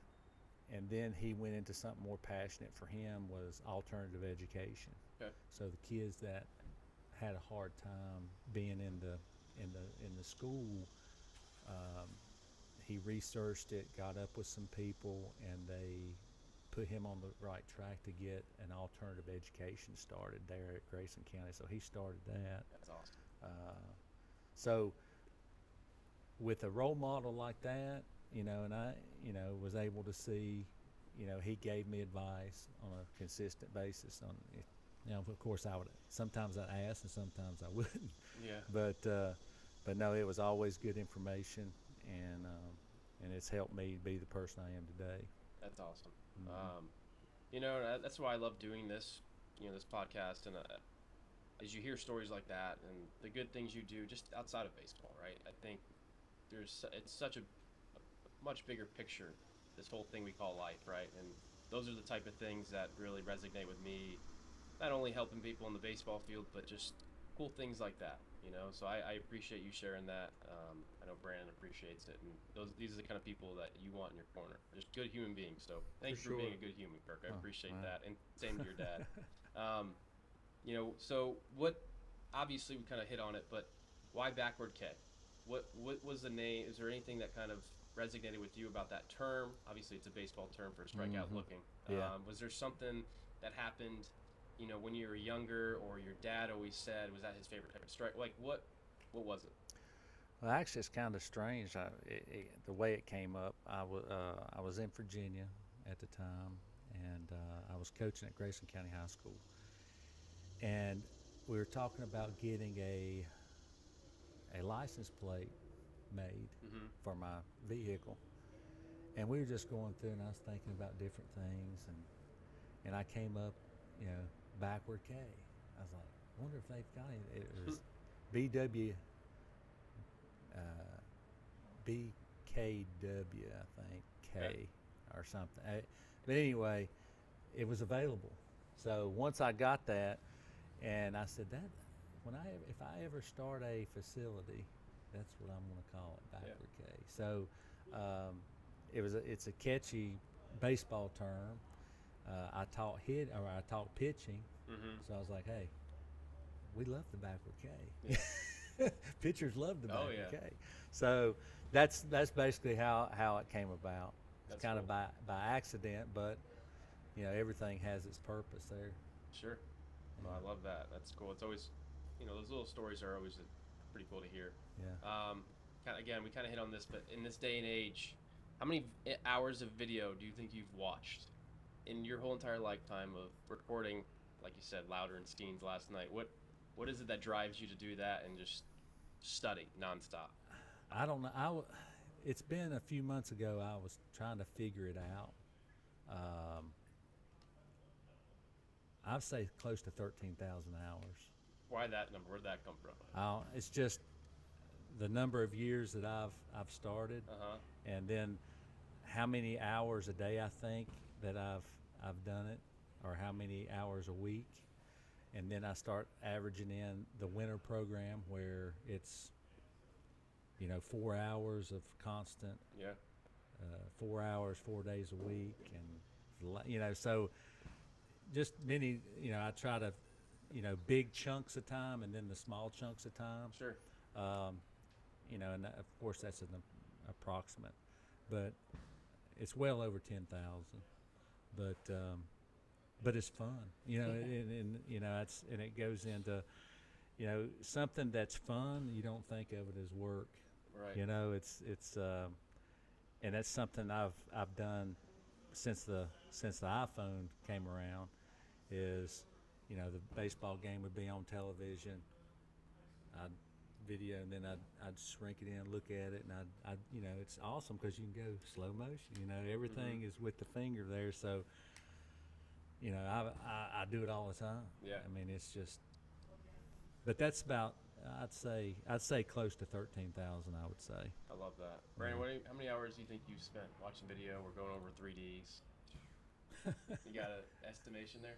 then he went into something more passionate for him, was alternative education. Okay. So the kids that had a hard time being in the school. He researched it, got up with some people, and they put him on the right track to get an alternative education started there at Grayson County. So he started that. That's awesome. So with a role model like that, and I, was able to see, he gave me advice on a consistent basis on, of course sometimes I'd ask and sometimes I wouldn't. Yeah. But no, it was always good information, and it's helped me be the person I am today. That's awesome. Mm-hmm. That's why I love doing this, this podcast, and as you hear stories like that and the good things you do just outside of baseball, right? I think it's such a much bigger picture, this whole thing we call life, right? And those are the type of things that really resonate with me, not only helping people in the baseball field, but just cool things like that, So I appreciate you sharing that. I know Brandon appreciates it, and these are the kind of people that you want in your corner, just good human beings. So thank you for being a good human, Kirk. I appreciate that, and same to your dad. So what? Obviously, we kind of hit on it, but why backward K? What was the name? Is there anything that kind of resonated with you about that term? Obviously, it's a baseball term for strikeout Mm-hmm. looking. Yeah. Was there something that happened, when you were younger, or your dad always said, was that his favorite type of strike? Like, what was it? Well, actually, it's kind of strange. The way it came up, I was in Virginia at the time, and I was coaching at Grayson County High School. And we were talking about getting a license plate made Mm-hmm. for my vehicle. And we were just going through, and I was thinking about different things, and I came up, backward K. I was like, I wonder if they've got it. It was BKW, I think, K or something. But anyway, it was available. So once I got that, and I said that if I ever start a facility, that's what I'm going to call it, backward K. So it's a catchy baseball term. I taught pitching, Mm-hmm. so I was like, hey, we love the backward K. Yeah. Pitchers love the backward yeah. K. So that's basically how it came about. It's That's kind cool. of by accident, but everything has its purpose there. Sure. Well, I love that. That's cool. It's always, those little stories are always pretty cool to hear. Yeah. Again, we kind of hit on this, but in this day and age, how many hours of video do you think you've watched in your whole entire lifetime of recording, like you said, Louder and Skeens last night? What is it that drives you to do that and just study nonstop? I don't know. It's been a few months ago. I was trying to figure it out. I'd say close to 13,000 hours. Why that number? Where'd that come from? It's just the number of years that I've started, Uh-huh. and then how many hours a day I think that I've done it, or how many hours a week, and then I start averaging in the winter program where it's 4 hours of constant, Yeah. 4 hours 4 days a week, and so just many, I try to big chunks of time and then the small chunks of time. Sure. And of course that's an approximate, but it's well over 10,000. But it's fun, and it goes into, something that's fun. You don't think of it as work, Right. It's and that's something I've done since the iPhone came around. Is the baseball game would be on television. I'd video, and then I'd shrink it in, look at it, and I'd it's awesome because you can go slow motion. Everything Mm-hmm. is with the finger there, so I do it all the time. Yeah. I mean, it's just, but that's about, I'd say close to 13,000. I would say. I love that. Brandon, how many hours do you think you've spent watching video? We're going over 3Ds. You got an estimation there?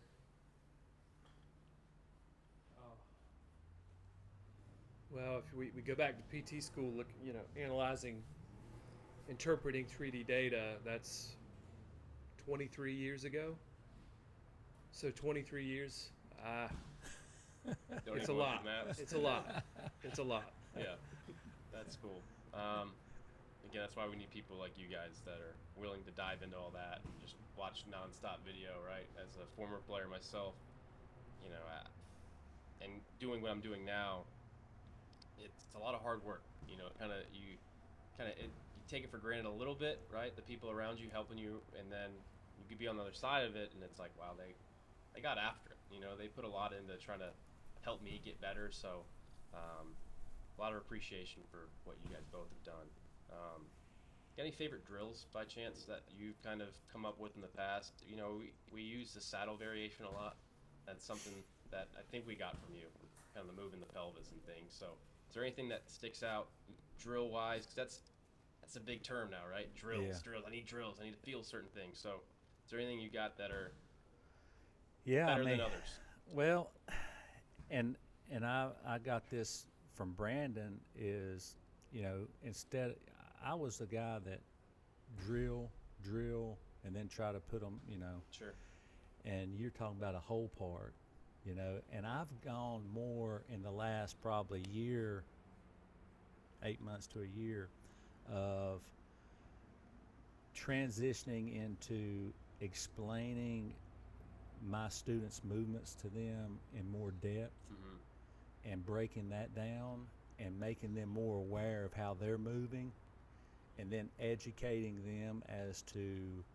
Well, if we go back to PT school, look, analyzing, interpreting 3D data, that's 23 years ago. So 23 years. Don't Don't It's even a look lot. at maps. It's a lot. It's a lot. Yeah, that's cool. Again, that's why we need people like you guys that are willing to dive into all that and just watch nonstop video, right? As a former player myself, you know, and doing what I'm doing now, it's a lot of hard work. You know, you take it for granted a little bit, right? The people around you helping you, and then you could be on the other side of it, and it's like, wow, they got after it. You know, they put a lot into trying to help me get better. So, a lot of appreciation for what you guys both have done. Got any favorite drills by chance that you've kind of come up with in the past? You know, we use the saddle variation a lot. That's something that I think we got from you, kind of the moving the pelvis and things. So, is there anything that sticks out drill-wise? Because that's a big term now, right? Drills, Yeah. drills. I need drills. I need to feel certain things. So, is there anything you got that are Yeah, better I mean, than others? well, and I got this from Brandon is, you know, instead I was the guy that drill, and then try to put them, you know, Sure. and you're talking about a whole part, you know, and I've gone more in the last probably year, 8 months to a year, of transitioning into explaining my students' movements to them in more depth and breaking that down and making them more aware of how they're moving, and then educating them as to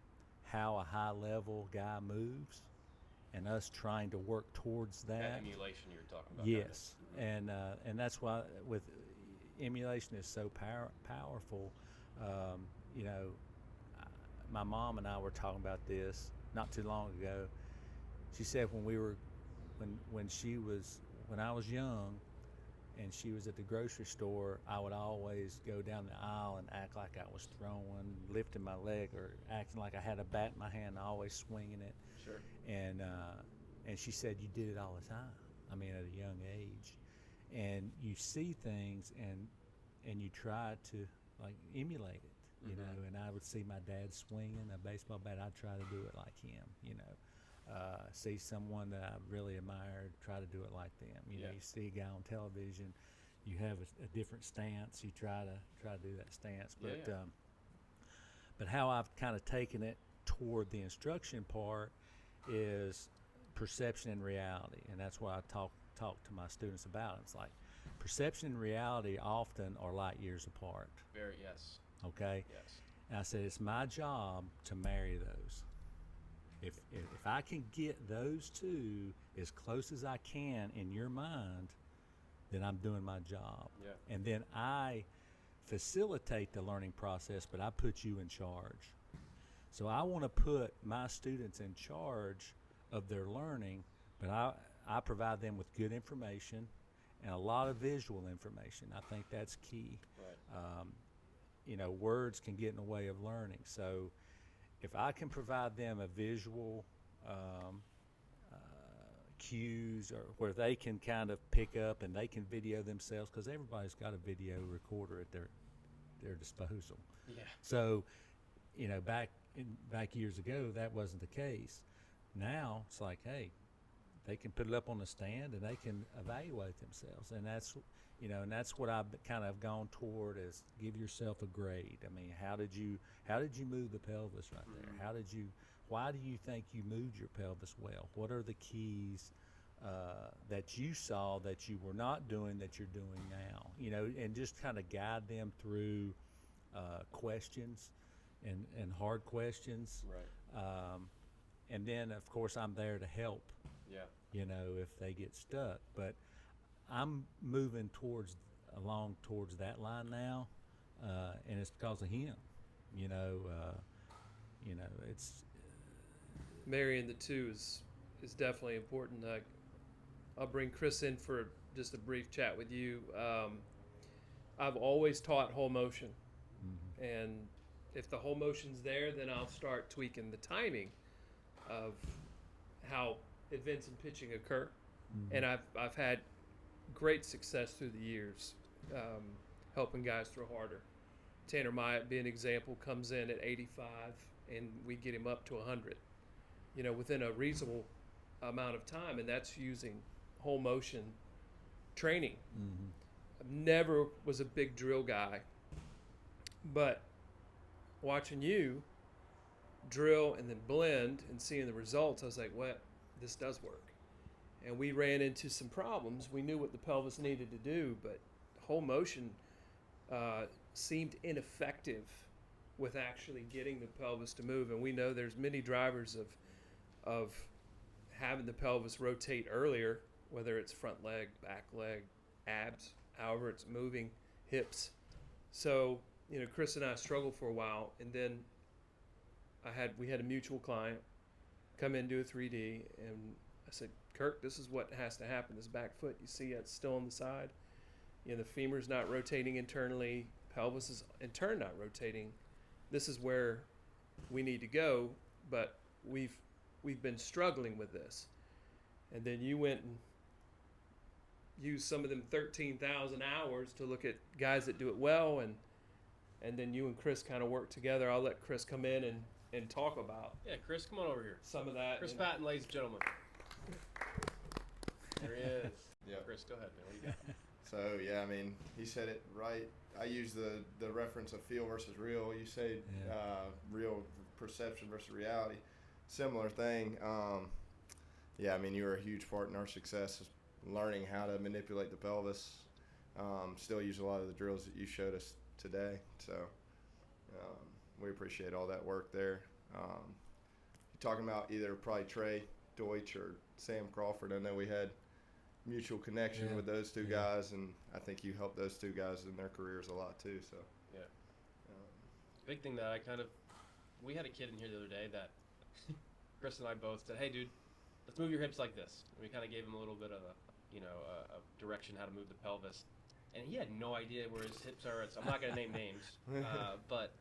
how a high-level guy moves, and us trying to work towards That that. emulation you're talking about. Yes, kind and that's why with emulation is so powerful. You know, my mom and I were talking about this not too long ago. She said when I was young and she was at the grocery store, I would always go down the aisle and act like I was throwing, lifting my leg, or acting like I had a bat in my hand, always swinging it. Sure. And she said you did it all the time. I mean, at a young age, and you see things and you try to like emulate it, you know. And I would see my dad swinging a baseball bat, I'd try to do it like him, you know. See someone that I really admired, try to do it like them. You know, you see a guy on television, you have a different stance, you try to do that stance. But how I've kind of taken it toward the instruction part is perception and reality, and that's what I talk to my students about. It's like perception and reality often are light years apart. Very, yes. Okay. Yes. And I said it's my job to marry those. If I can get those two as close as I can in your mind, then I'm doing my job. Yeah. And then I facilitate the learning process, but I put you in charge. So I want to put my students in charge of their learning, but I provide them with good information and a lot of visual information. I think that's key. Right. You know, words can get in the way of learning. So if I can provide them a visual cues, or where they can kind of pick up and they can video themselves, because everybody's got a video recorder at their disposal. Yeah. So, you know, back years ago, that wasn't the case. Now it's like, hey, they can put it up on the stand and they can evaluate themselves, and that's, you know, and that's what I've kind of gone toward, is give yourself a grade. I mean, how did you move the pelvis right there? Why do you think you moved your pelvis well? What are the keys that you saw that you were not doing that you're doing now? You know, and just kind of guide them through questions and hard questions. Right. And then, of course, I'm there to help. Yeah. You know, if they get stuck, but I'm moving along towards that line now, and it's because of him. You know, it's Marrying the two is definitely important. I'll bring Chris in for just a brief chat with you. I've always taught whole motion, and if the whole motion's there, then I'll start tweaking the timing of how events and pitching occur. And I've had great success through the years, helping guys throw harder. Tanner Myatt, being an example, comes in at 85, and we get him up to 100, you know, within a reasonable amount of time, and that's using whole motion training. Mm-hmm. I never was a big drill guy, but watching you drill and then blend and seeing the results, I was like, "What? This does work." And we ran into some problems. We knew what the pelvis needed to do, but the whole motion seemed ineffective with actually getting the pelvis to move. And we know there's many drivers of having the pelvis rotate earlier, whether it's front leg, back leg, abs, however it's moving, hips. So, Chris and I struggled for a while, and then we had a mutual client come in, do a 3D, and I said, "Kirk, this is what has to happen. This back foot, you see it's still on the side. The femur's not rotating internally, pelvis is in turn not rotating. This is where we need to go, but we've been struggling with this." And then you went and used some of them 13,000 hours to look at guys that do it well, and then you and Chris kind of work together. I'll let Chris come in and talk about Yeah, Chris, come on over here. some of that. Chris Patton, ladies and gentlemen. There he is. Yeah. Chris, go ahead, man. What do you got? So yeah, I mean, he said it right. I use the reference of feel versus real. You say real perception versus reality. Similar thing. Yeah, I mean, you were a huge part in our success, learning how to manipulate the pelvis. Still use a lot of the drills that you showed us today. So we appreciate all that work there. You're talking about either probably Trey Deutsch or Sam Crawford. I know we had mutual connection with those two guys, and I think you helped those two guys in their careers a lot too. So Yeah. Big thing that we had a kid in here the other day that Chris and I both said, "Hey, dude, let's move your hips like this." And we kind of gave him a little bit of a direction how to move the pelvis, and he had no idea where his hips are. So I'm not going to name names, but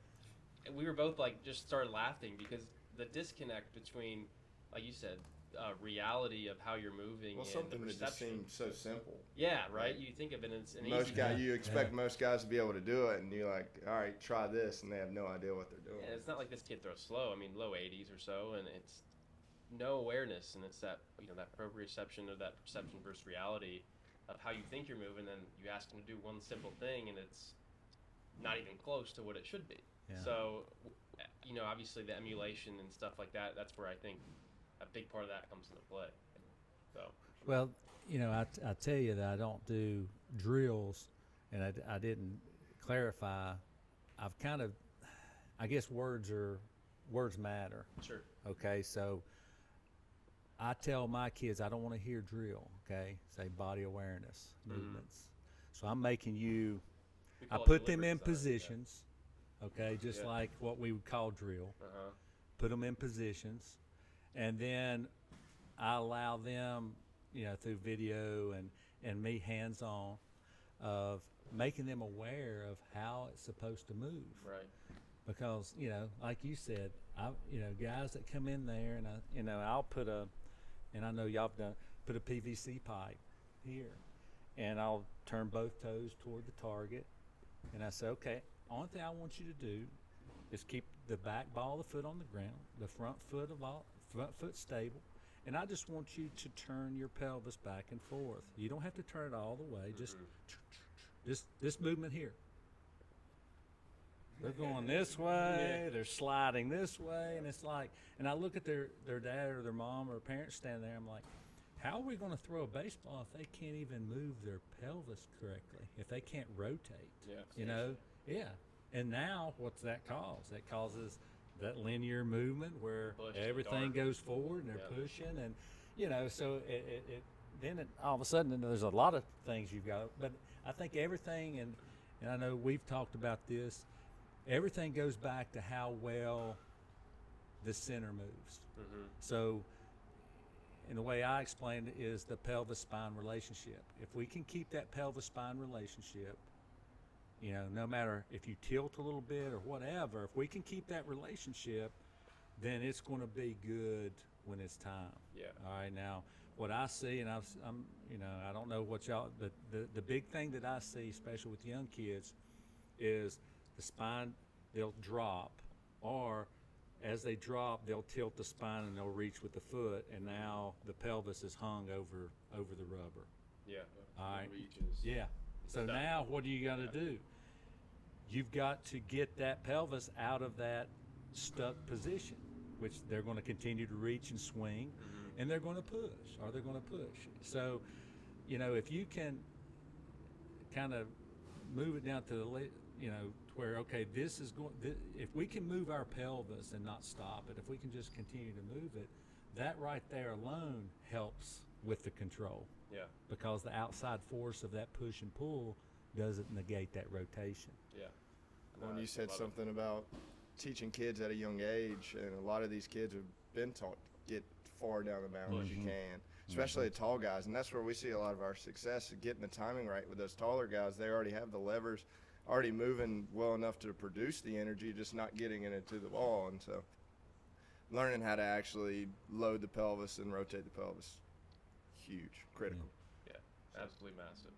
we were both just started laughing because the disconnect between, like you said, reality of how you're moving and something the that just perception. seems so simple. Yeah, right. You think of it, and it's an Most easy guys, you expect most guys to be able to do it, and you're like, "All right, try this," and they have no idea what they're doing. And it's not like this kid throws slow. I mean, low 80s or so, and it's no awareness, and it's that that proprioception or that perception versus reality of how you think you're moving. And you ask him to do one simple thing, and it's not even close to what it should be. Yeah. So, obviously the emulation and stuff like that. That's where I think a big part of that comes into play. So. Well, I tell you that I don't do drills, and I didn't clarify. I've kind of, I guess words matter. Sure. Okay, so I tell my kids I don't want to hear drill. Okay, say body awareness movements. So I'm making you. We I call it put them deliberate in design, positions. Okay, just like what we would call drill. Uh-huh. Put them in positions, and then I allow them, through video and me hands-on, of making them aware of how it's supposed to move. Right. Because, like you said, guys that come in there and I'll put and I know y'all have done, put a PVC pipe here, and I'll turn both toes toward the target, and I say, okay, only thing I want you to do is keep the back ball of the foot on the ground, the front foot stable, and I just want you to turn your pelvis back and forth. You don't have to turn it all the way. Just this movement here. They're going this way, they're sliding this way, and it's like, and I look at their dad or their mom or parents standing there, I'm like, how are we going to throw a baseball if they can't even move their pelvis correctly, if they can't rotate? Yeah. Yeah. And now what's that cause? That causes that linear movement where everything goes forward and they're pushing, and so it all of a sudden there's a lot of things you've got, but I think everything, and I know we've talked about this, everything goes back to how well the center moves. So, and the way I explained it is the pelvis-spine relationship. If we can keep that pelvis-spine relationship, no matter if you tilt a little bit or whatever, if we can keep that relationship, then it's going to be good when it's time. Yeah. All right. Now, what I see, and I'm I don't know what y'all, but the big thing that I see, especially with young kids, is the spine, they'll drop, or as they drop, they'll tilt the spine and they'll reach with the foot, and now the pelvis is hung over the rubber. Yeah. All right. Reaches. Yeah. So Stuck. now what do you got to do? You've got to get that pelvis out of that stuck position, which they're going to continue to reach and swing, and they're going to push, or they're going to push. So, if you can kind of move it down to the, to where, okay, this is going, if we can move our pelvis and not stop it, if we can just continue to move it, that right there alone helps with the control. Yeah. Because the outside force of that push and pull doesn't negate that rotation. Yeah. When you I said love it. something about teaching kids at a young age, and a lot of these kids have been taught to get far down the mound as you can, especially the tall guys, and that's where we see a lot of our success, is getting the timing right with those taller guys. They already have the levers already moving well enough to produce the energy, just not getting it into the ball. And so learning how to actually load the pelvis and rotate the pelvis, huge, critical. Yeah, absolutely massive.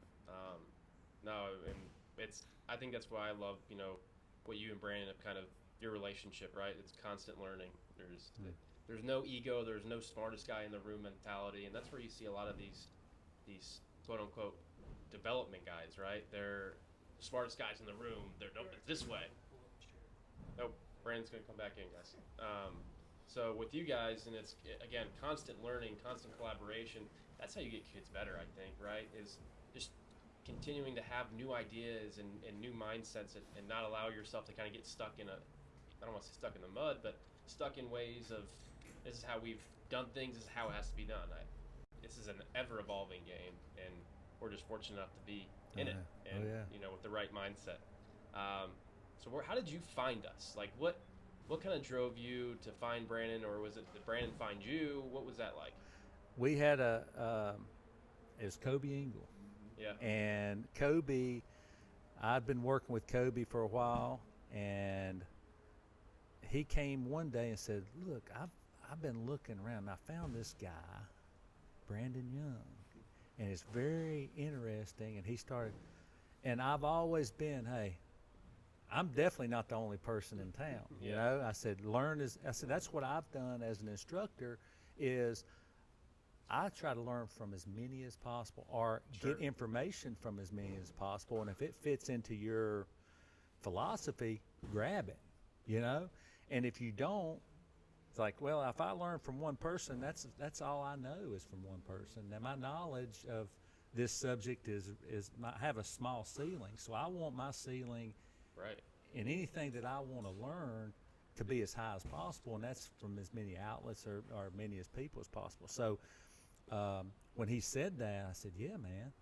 No, and I think that's why I love, what you and Brandon have kind of, your relationship, right? It's constant learning. There's no ego, there's no smartest guy in the room mentality, and that's where you see a lot of these quote unquote development guys, right? They're the smartest guys in the room. They're no, it's this way. Nope, Brandon's gonna come back in, guys. So with you guys, and it's again constant learning, constant collaboration. That's how you get kids better, I think, right? Is just continuing to have new ideas and new mindsets, and not allow yourself to kind of get stuck in I don't want to say stuck in the mud, but stuck in ways of, this is how we've done things, this is how it has to be done. This is an ever-evolving game, and we're just fortunate enough to be in it, and with the right mindset. So how did you find us? Like, what kind of drove you to find Brandon, or was it that Brandon find you? What was that like? We had it was Kobe Engel. Yeah. And Kobe, I'd been working with Kobe for a while, and he came one day and said, "Look, I've been looking around, and I found this guy, Brandon Young, and it's very interesting." And he started, and I've always been, hey, I'm definitely not the only person in town. You know, I said, that's what I've done as an instructor, is I try to learn from as many as possible, or get information from as many as possible. And if it fits into your philosophy, grab it, And if you don't, it's like, well, if I learn from one person, that's all I know is from one person. Now my knowledge of this subject might have a small ceiling, so I want my ceiling, right, in anything that I want to learn, to be as high as possible, and that's from as many outlets or many as people as possible. So when he said that, I said, "Yeah, man,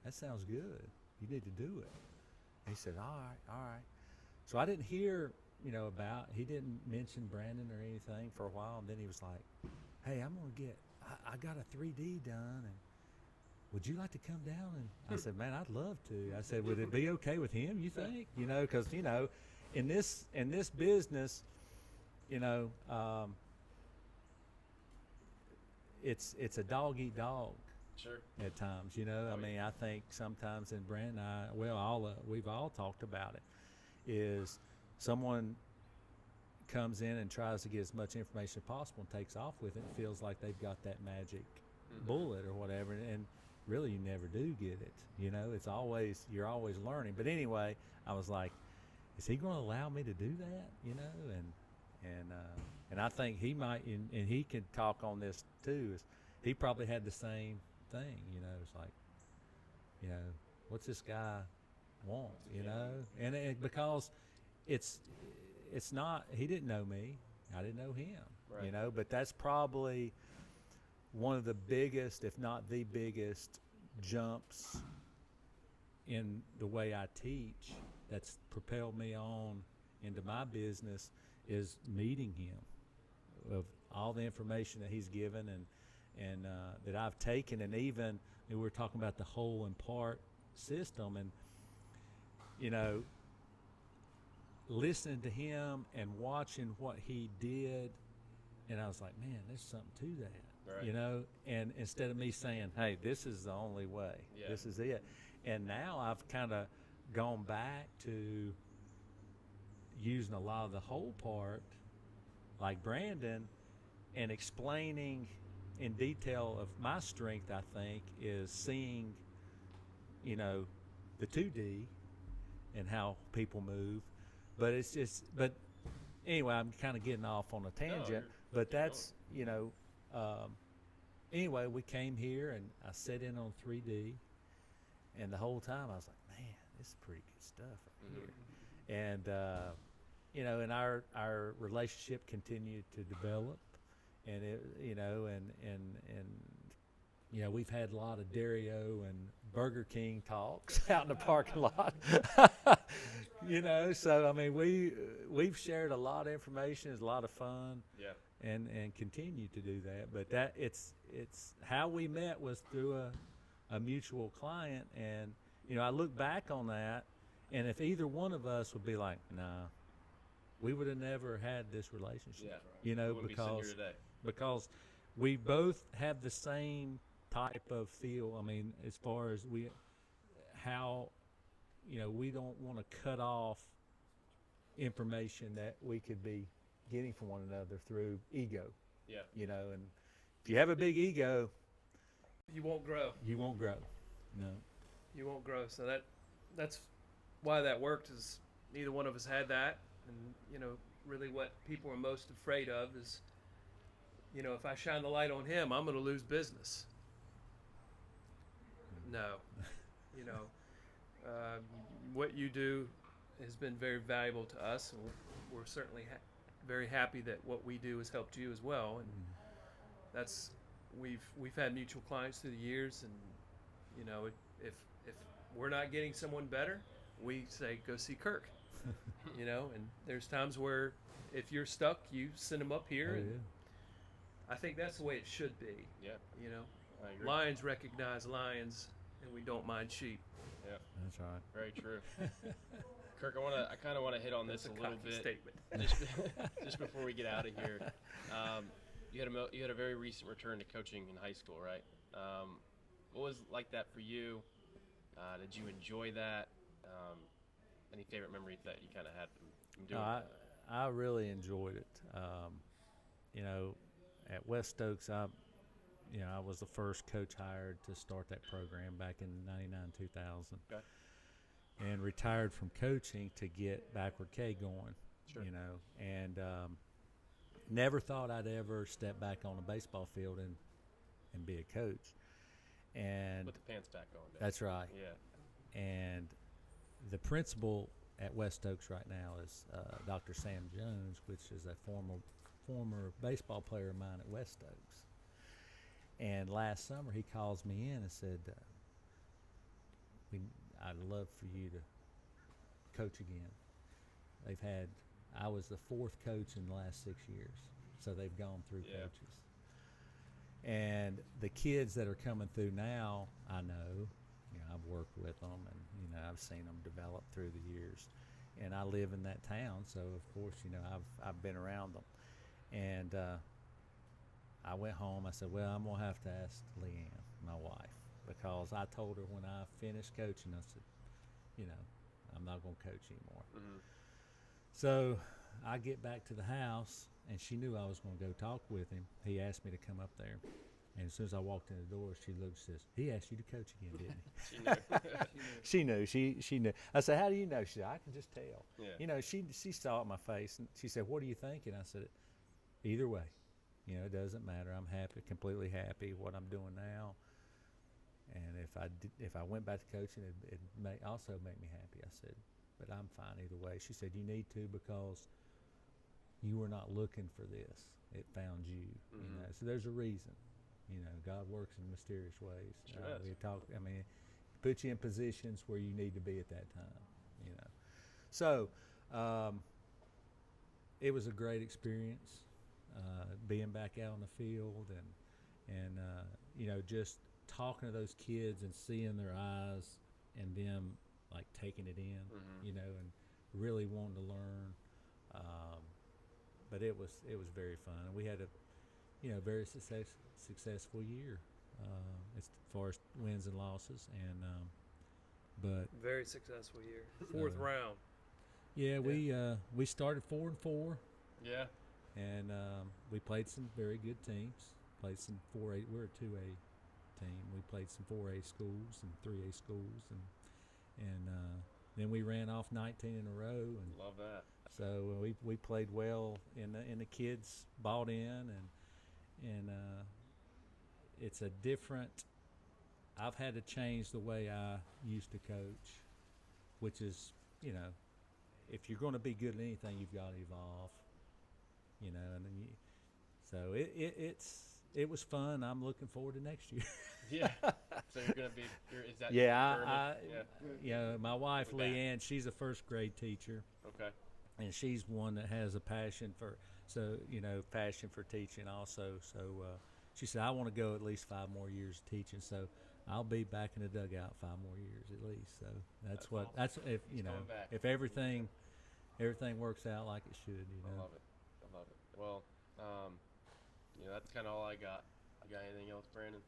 that sounds good. You need to do it." And he said, all right. So I didn't hear, he didn't mention Brandon or anything for a while, and then he was like, "Hey, I got a 3D done, and would you like to come down?" And I said, "Man, I'd love to." I said, "Would it be okay with him, you think?" Because, in this business, it's a dog eat dog. Sure. At times, I mean, I think sometimes, and Brandon and I, we've all talked about it, is someone comes in and tries to get as much information as possible and takes off with it and feels like they've got that magic bullet or whatever, and really you never do get it. You're always learning. But anyway, I was like, is he going to allow me to do that? And I think he might, and he could talk on this too, is he probably had the same thing. It's like, what's this guy want? And because it's not, he didn't know me, I didn't know him. Right. But that's probably one of the biggest, if not the biggest, jumps in the way I teach that's propelled me on into my business, is meeting him, of all the information that he's given and that I've taken. And even we were talking about the whole and part system, and listening to him and watching what he did, and I was like, man, there's something to that. Right. And instead of me saying, hey, this is the only way, this is it. And now I've kind of gone back to using a lot of the whole part, like Brandon, and explaining in detail of my strength, I think, is seeing you know, the 2D and how people move. But it's just, but anyway, I'm kind of getting off on a tangent. But that's, you know, anyway, we came here and I set in on 3D, and the whole time I was like, man, this is pretty good stuff right here. And you know, and our relationship continued to develop, and it, you know, and you know, we've had a lot of Dario and Burger King talks out in the parking lot. You know, so I mean, we've shared a lot of information. It's a lot of fun. Yeah. And continue to do that. But that it's how we met was through a mutual client, and you know, I look back on that, and if either one of us would be like, nah, we would have never had this relationship. Yeah. You know, We wouldn't be sitting here today. because we both have the same type of feel. I mean, as far as how, you know, we don't want to cut off information that we could be getting from one another through ego. Yeah. You know, and if you have a big ego, You won't grow. you won't grow. No. You won't grow. So that's why that worked, is neither one of us had that. And, you know, really what people are most afraid of is, you know, if I shine the light on him, I'm going to lose business. No. You know, what you do has been very valuable to us, and we're certainly very happy that what we do has helped you as well. And that's, we've had mutual clients through the years, and you know, if we're not getting someone better, we say go see Kirk. You know, and there's times where if you're stuck, you send them up here. Oh, and yeah. I think that's the way it should be. Yeah. You know, I agree. lions recognize lions, and we don't mind sheep. Yeah. That's right. Very true. Kirk, I kind of want to hit on this That's a little cocky bit. statement. Just before we get out of here. You had a very recent return to coaching in high school, right? What was it like that for you? Did you enjoy that? Any favorite memories that you kind of had from doing that? I really enjoyed it. You know, at West Stokes, I was the first coach hired to start that program back in 99, 2000. Okay. And retired from coaching to get Backward K going. Sure. You know, and never thought I'd ever step back on a baseball field and be a coach. And Put the pants back on. Dave. that's right. Yeah. And the principal at West Oaks right now is Dr. Sam Jones, which is a former baseball player of mine at West Oaks. And last summer he calls me in and said, I'd love for you to coach again. I was the fourth coach in the last 6 years, so they've gone through coaches. And the kids that are coming through now, I know, I've worked with them, and I've seen them develop through the years. And I live in that town, so of course, I've been around them. And I went home. I said, well, I'm gonna have to ask Leanne, my wife, because I told her when I finished coaching, I said, I'm not gonna coach anymore. Mm-hmm. So I get back to the house, and she knew I was going to go talk with him. He asked me to come up there. And as soon as I walked in the door, she looked and says, he asked you to coach again, didn't he? She knew. I said, how do you know? She said, I can just tell. Yeah. She saw it in my face, and she said, what are you thinking? I said, either way, it doesn't matter. I'm happy, completely happy what I'm doing now. And if I went back to coaching, it may also make me happy. I said, but I'm fine either way. She said, you need to, because you were not looking for this. It found you. Mm-hmm. So there's a reason. God works in mysterious ways. Sure does. Put you in positions where you need to be at that time. So it was a great experience being back out on the field and just talking to those kids and seeing their eyes and them like taking it in, Mm-hmm. and really wanting to learn. But it was very fun, and we had a very successful year as far as wins and losses, and but Very successful year. Fourth round. yeah, we started 4-4, Yeah. and we played some very good teams. Played some 4A. We're a 2A team. We played some 4A schools and 3A schools, and then we ran off 19 in a row. And Love that. so we played well, and the kids bought in, and it's a different. I've had to change the way I used to coach, which is, if you're going to be good at anything, you've got to evolve. And then so it was fun. I'm looking forward to next year. Yeah. So you're gonna be. Is that? Yeah, my wife We'll be back. Leanne, she's a first grade teacher, Okay. and she's one that has a passion for teaching also. So she said, I want to go at least 5 more years teaching. So I'll be back in the dugout 5 more years at least. So that's what awesome. that's if He's coming back. if everything works out like it should. I love it. Well, that's kind of all I got. You got anything else, Brandon?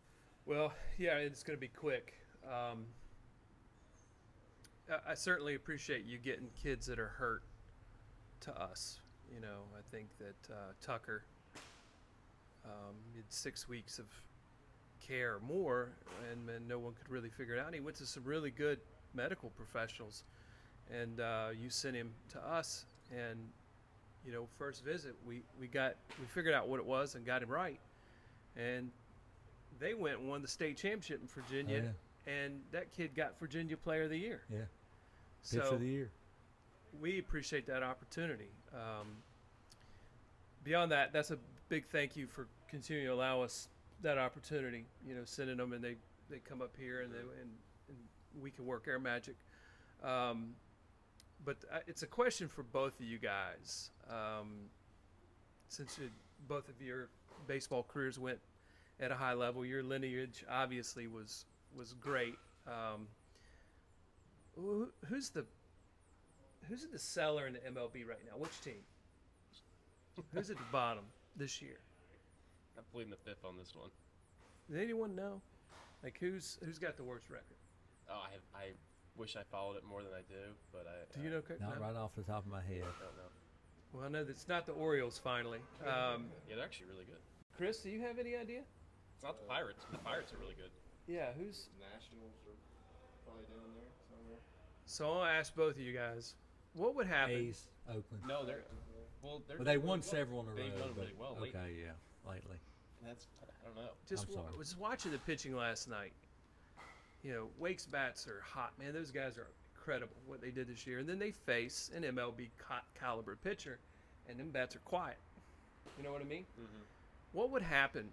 Well, yeah, it's going to be quick. I certainly appreciate you getting kids that are hurt to us. I think that Tucker did 6 weeks of care or more, and no one could really figure it out. And he went to some really good medical professionals, and you sent him to us. And first visit, we figured out what it was and got him right, and they went and won the state championship in Virginia, and that kid got Virginia Player of the Year. Yeah, Pitch of the Year. We appreciate that opportunity. Beyond that, that's a big thank you for continuing to allow us that opportunity. Sending them, and they come up here, and we can work our magic. But it's a question for both of you guys. Since both of your baseball careers went at a high level, your lineage obviously was great. Who's the seller in the MLB right now? Which team? Who's at the bottom this year? I'm pleading the fifth on this one. Does anyone know? Like who's got the worst record? Oh, I wish I followed it more than I do, but Do you know, Kirk? Not No? right off the top of my head. I don't know. Well, I know that it's not the Orioles finally. Yeah, they're actually really good. Chris, do you have any idea? It's not the Pirates. The Pirates are really good. Yeah, who's? Nationals are probably down there somewhere. So I'll ask both of you guys, what would happen? A's, Oakland. No, they're well. They're Well, they doing won really several in a well. They've row. done but- really well lately. Okay, yeah, lately. And that's I don't know. Just I'm sorry. was watching the pitching last night. Wake's bats are hot, man. Those guys are incredible what they did this year. And then they face an MLB caliber pitcher, and them bats are quiet. You know what I mean? Mm-hmm. What would happen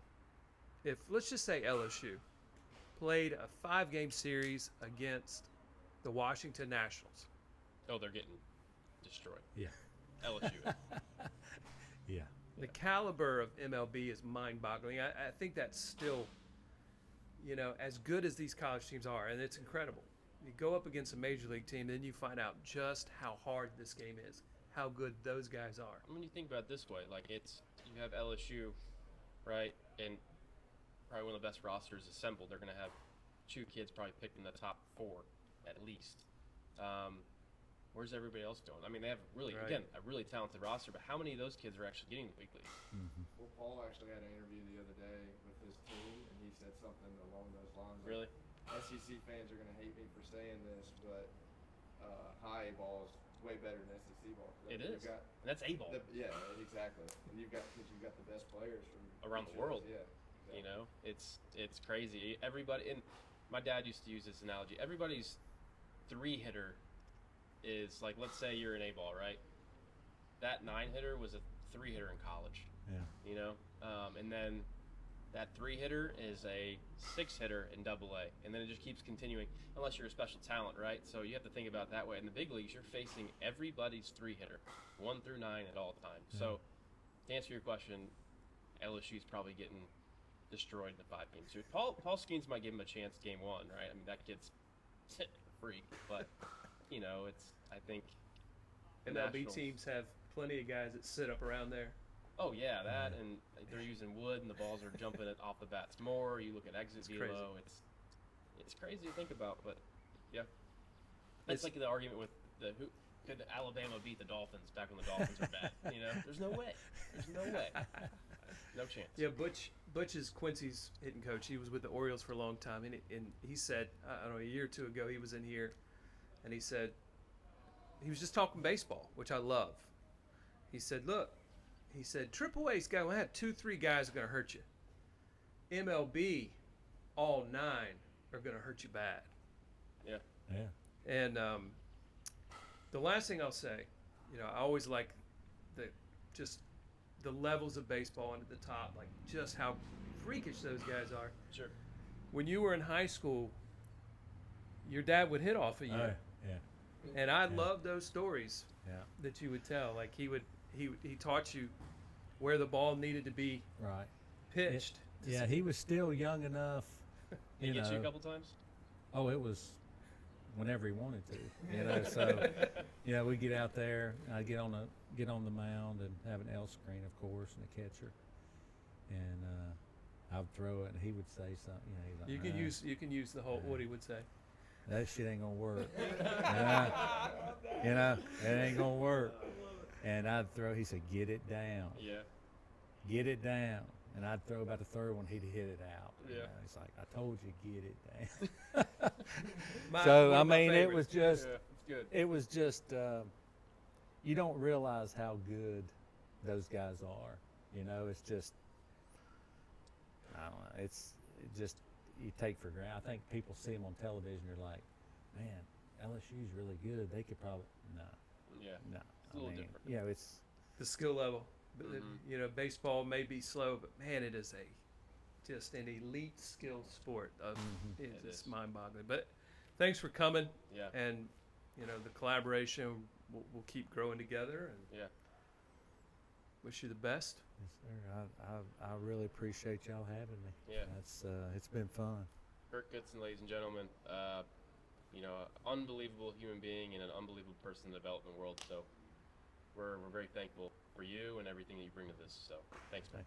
if, let's just say, LSU played a 5-game series against the Washington Nationals? Oh, they're getting destroyed. Yeah. LSU. Yeah. The caliber of MLB is mind-boggling. I think that's still, as good as these college teams are, and it's incredible. You go up against a major league team, then you find out just how hard this game is, how good those guys are. I mean, you think about it this way, like you have LSU, right, and probably one of the best rosters assembled. They're going to have 2 kids probably picked in the top 4 at least. Where's everybody else going? I mean, they have really a really talented roster, but how many of those kids are actually getting the big leagues? Mm-hmm. Well, Paul actually had an interview the other day with his team, and he said something along those lines. Really? SEC fans are going to hate me for saying this, but high A ball is way better than SEC ball. It is. And that's A ball. Yeah, exactly. And you've got the best players from Around the each world. Yeah. Exactly. It's crazy. Everybody, and my dad used to use this analogy. Everybody's 3-hitter is like, let's say you're an A ball, right? That 9-hitter was a 3-hitter in college. Yeah. And then that 3-hitter is a 6-hitter in AA, and then it just keeps continuing unless you're a special talent, right? So you have to think about it that way. In the big leagues, you're facing everybody's 3-hitter, 1 through 9 at all times. Yeah. So to answer your question, LSU's probably getting destroyed in the 5-game series. Paul Skeens might give him a chance game 1, right? I mean, that kid's a freak, but I think MLB Nationals- teams have plenty of guys that sit up around there. Oh yeah, that, and they're using wood, and the balls are jumping off the bats more. You look at exit It's velo, crazy. it's crazy to think about, but yeah, it's like the argument with who could Alabama beat the Dolphins back when the Dolphins were bad. There's no way. No chance. Yeah, Butch is Quincy's hitting coach. He was with the Orioles for a long time, and he said, I don't know, a year or two ago, he was in here, and he said, he was just talking baseball, which I love. He said, look, he said, Triple A's going to have 2-3 guys are going to hurt you. MLB, all 9 are going to hurt you bad. Yeah. Yeah. And the last thing I'll say, I always like the levels of baseball and at the top, like just how freakish those guys are. Sure. When you were in high school, your dad would hit off of you. Oh, yeah. And I Yeah. love those stories Yeah. that you would tell. Like he taught you where the ball needed to be Right. pitched. Yeah, he was still young enough. Did he get you a couple times? Oh, it was whenever he wanted to. So we'd get out there. I'd get on the mound and have an L screen, of course, and a catcher, and I'd throw it, and he would say something. He's like, You can use the whole what he would say. that shit ain't gonna work. It ain't gonna work. And I'd throw. He said, "Get it down. Yeah. Get it down." And I'd throw about the third one, he'd hit it out. Yeah. He's like, "I told you, get it down." One So of I my mean, it was favorites. just. Yeah. It's good. It was just, you don't realize how good those guys are. It's just, I don't know, it just, you take for granted. I think people see them on television, they're like, man, LSU's really good. They could probably, no. Yeah. No. It's a little different. It's, The skill level. But Mhm. baseball may be slow, but man, it is just an elite skill sport. Mhm. It It's is. mind-boggling. But thanks for coming, Yeah. and the collaboration will keep growing together. And Yeah. wish you the best. yes, sir. I really appreciate y'all having me. Yeah. That's, it's been fun. Kirk Goodson, ladies and gentlemen. An unbelievable human being and an unbelievable person in the development world. So we're very thankful for you and everything that you bring to this. So thanks, man.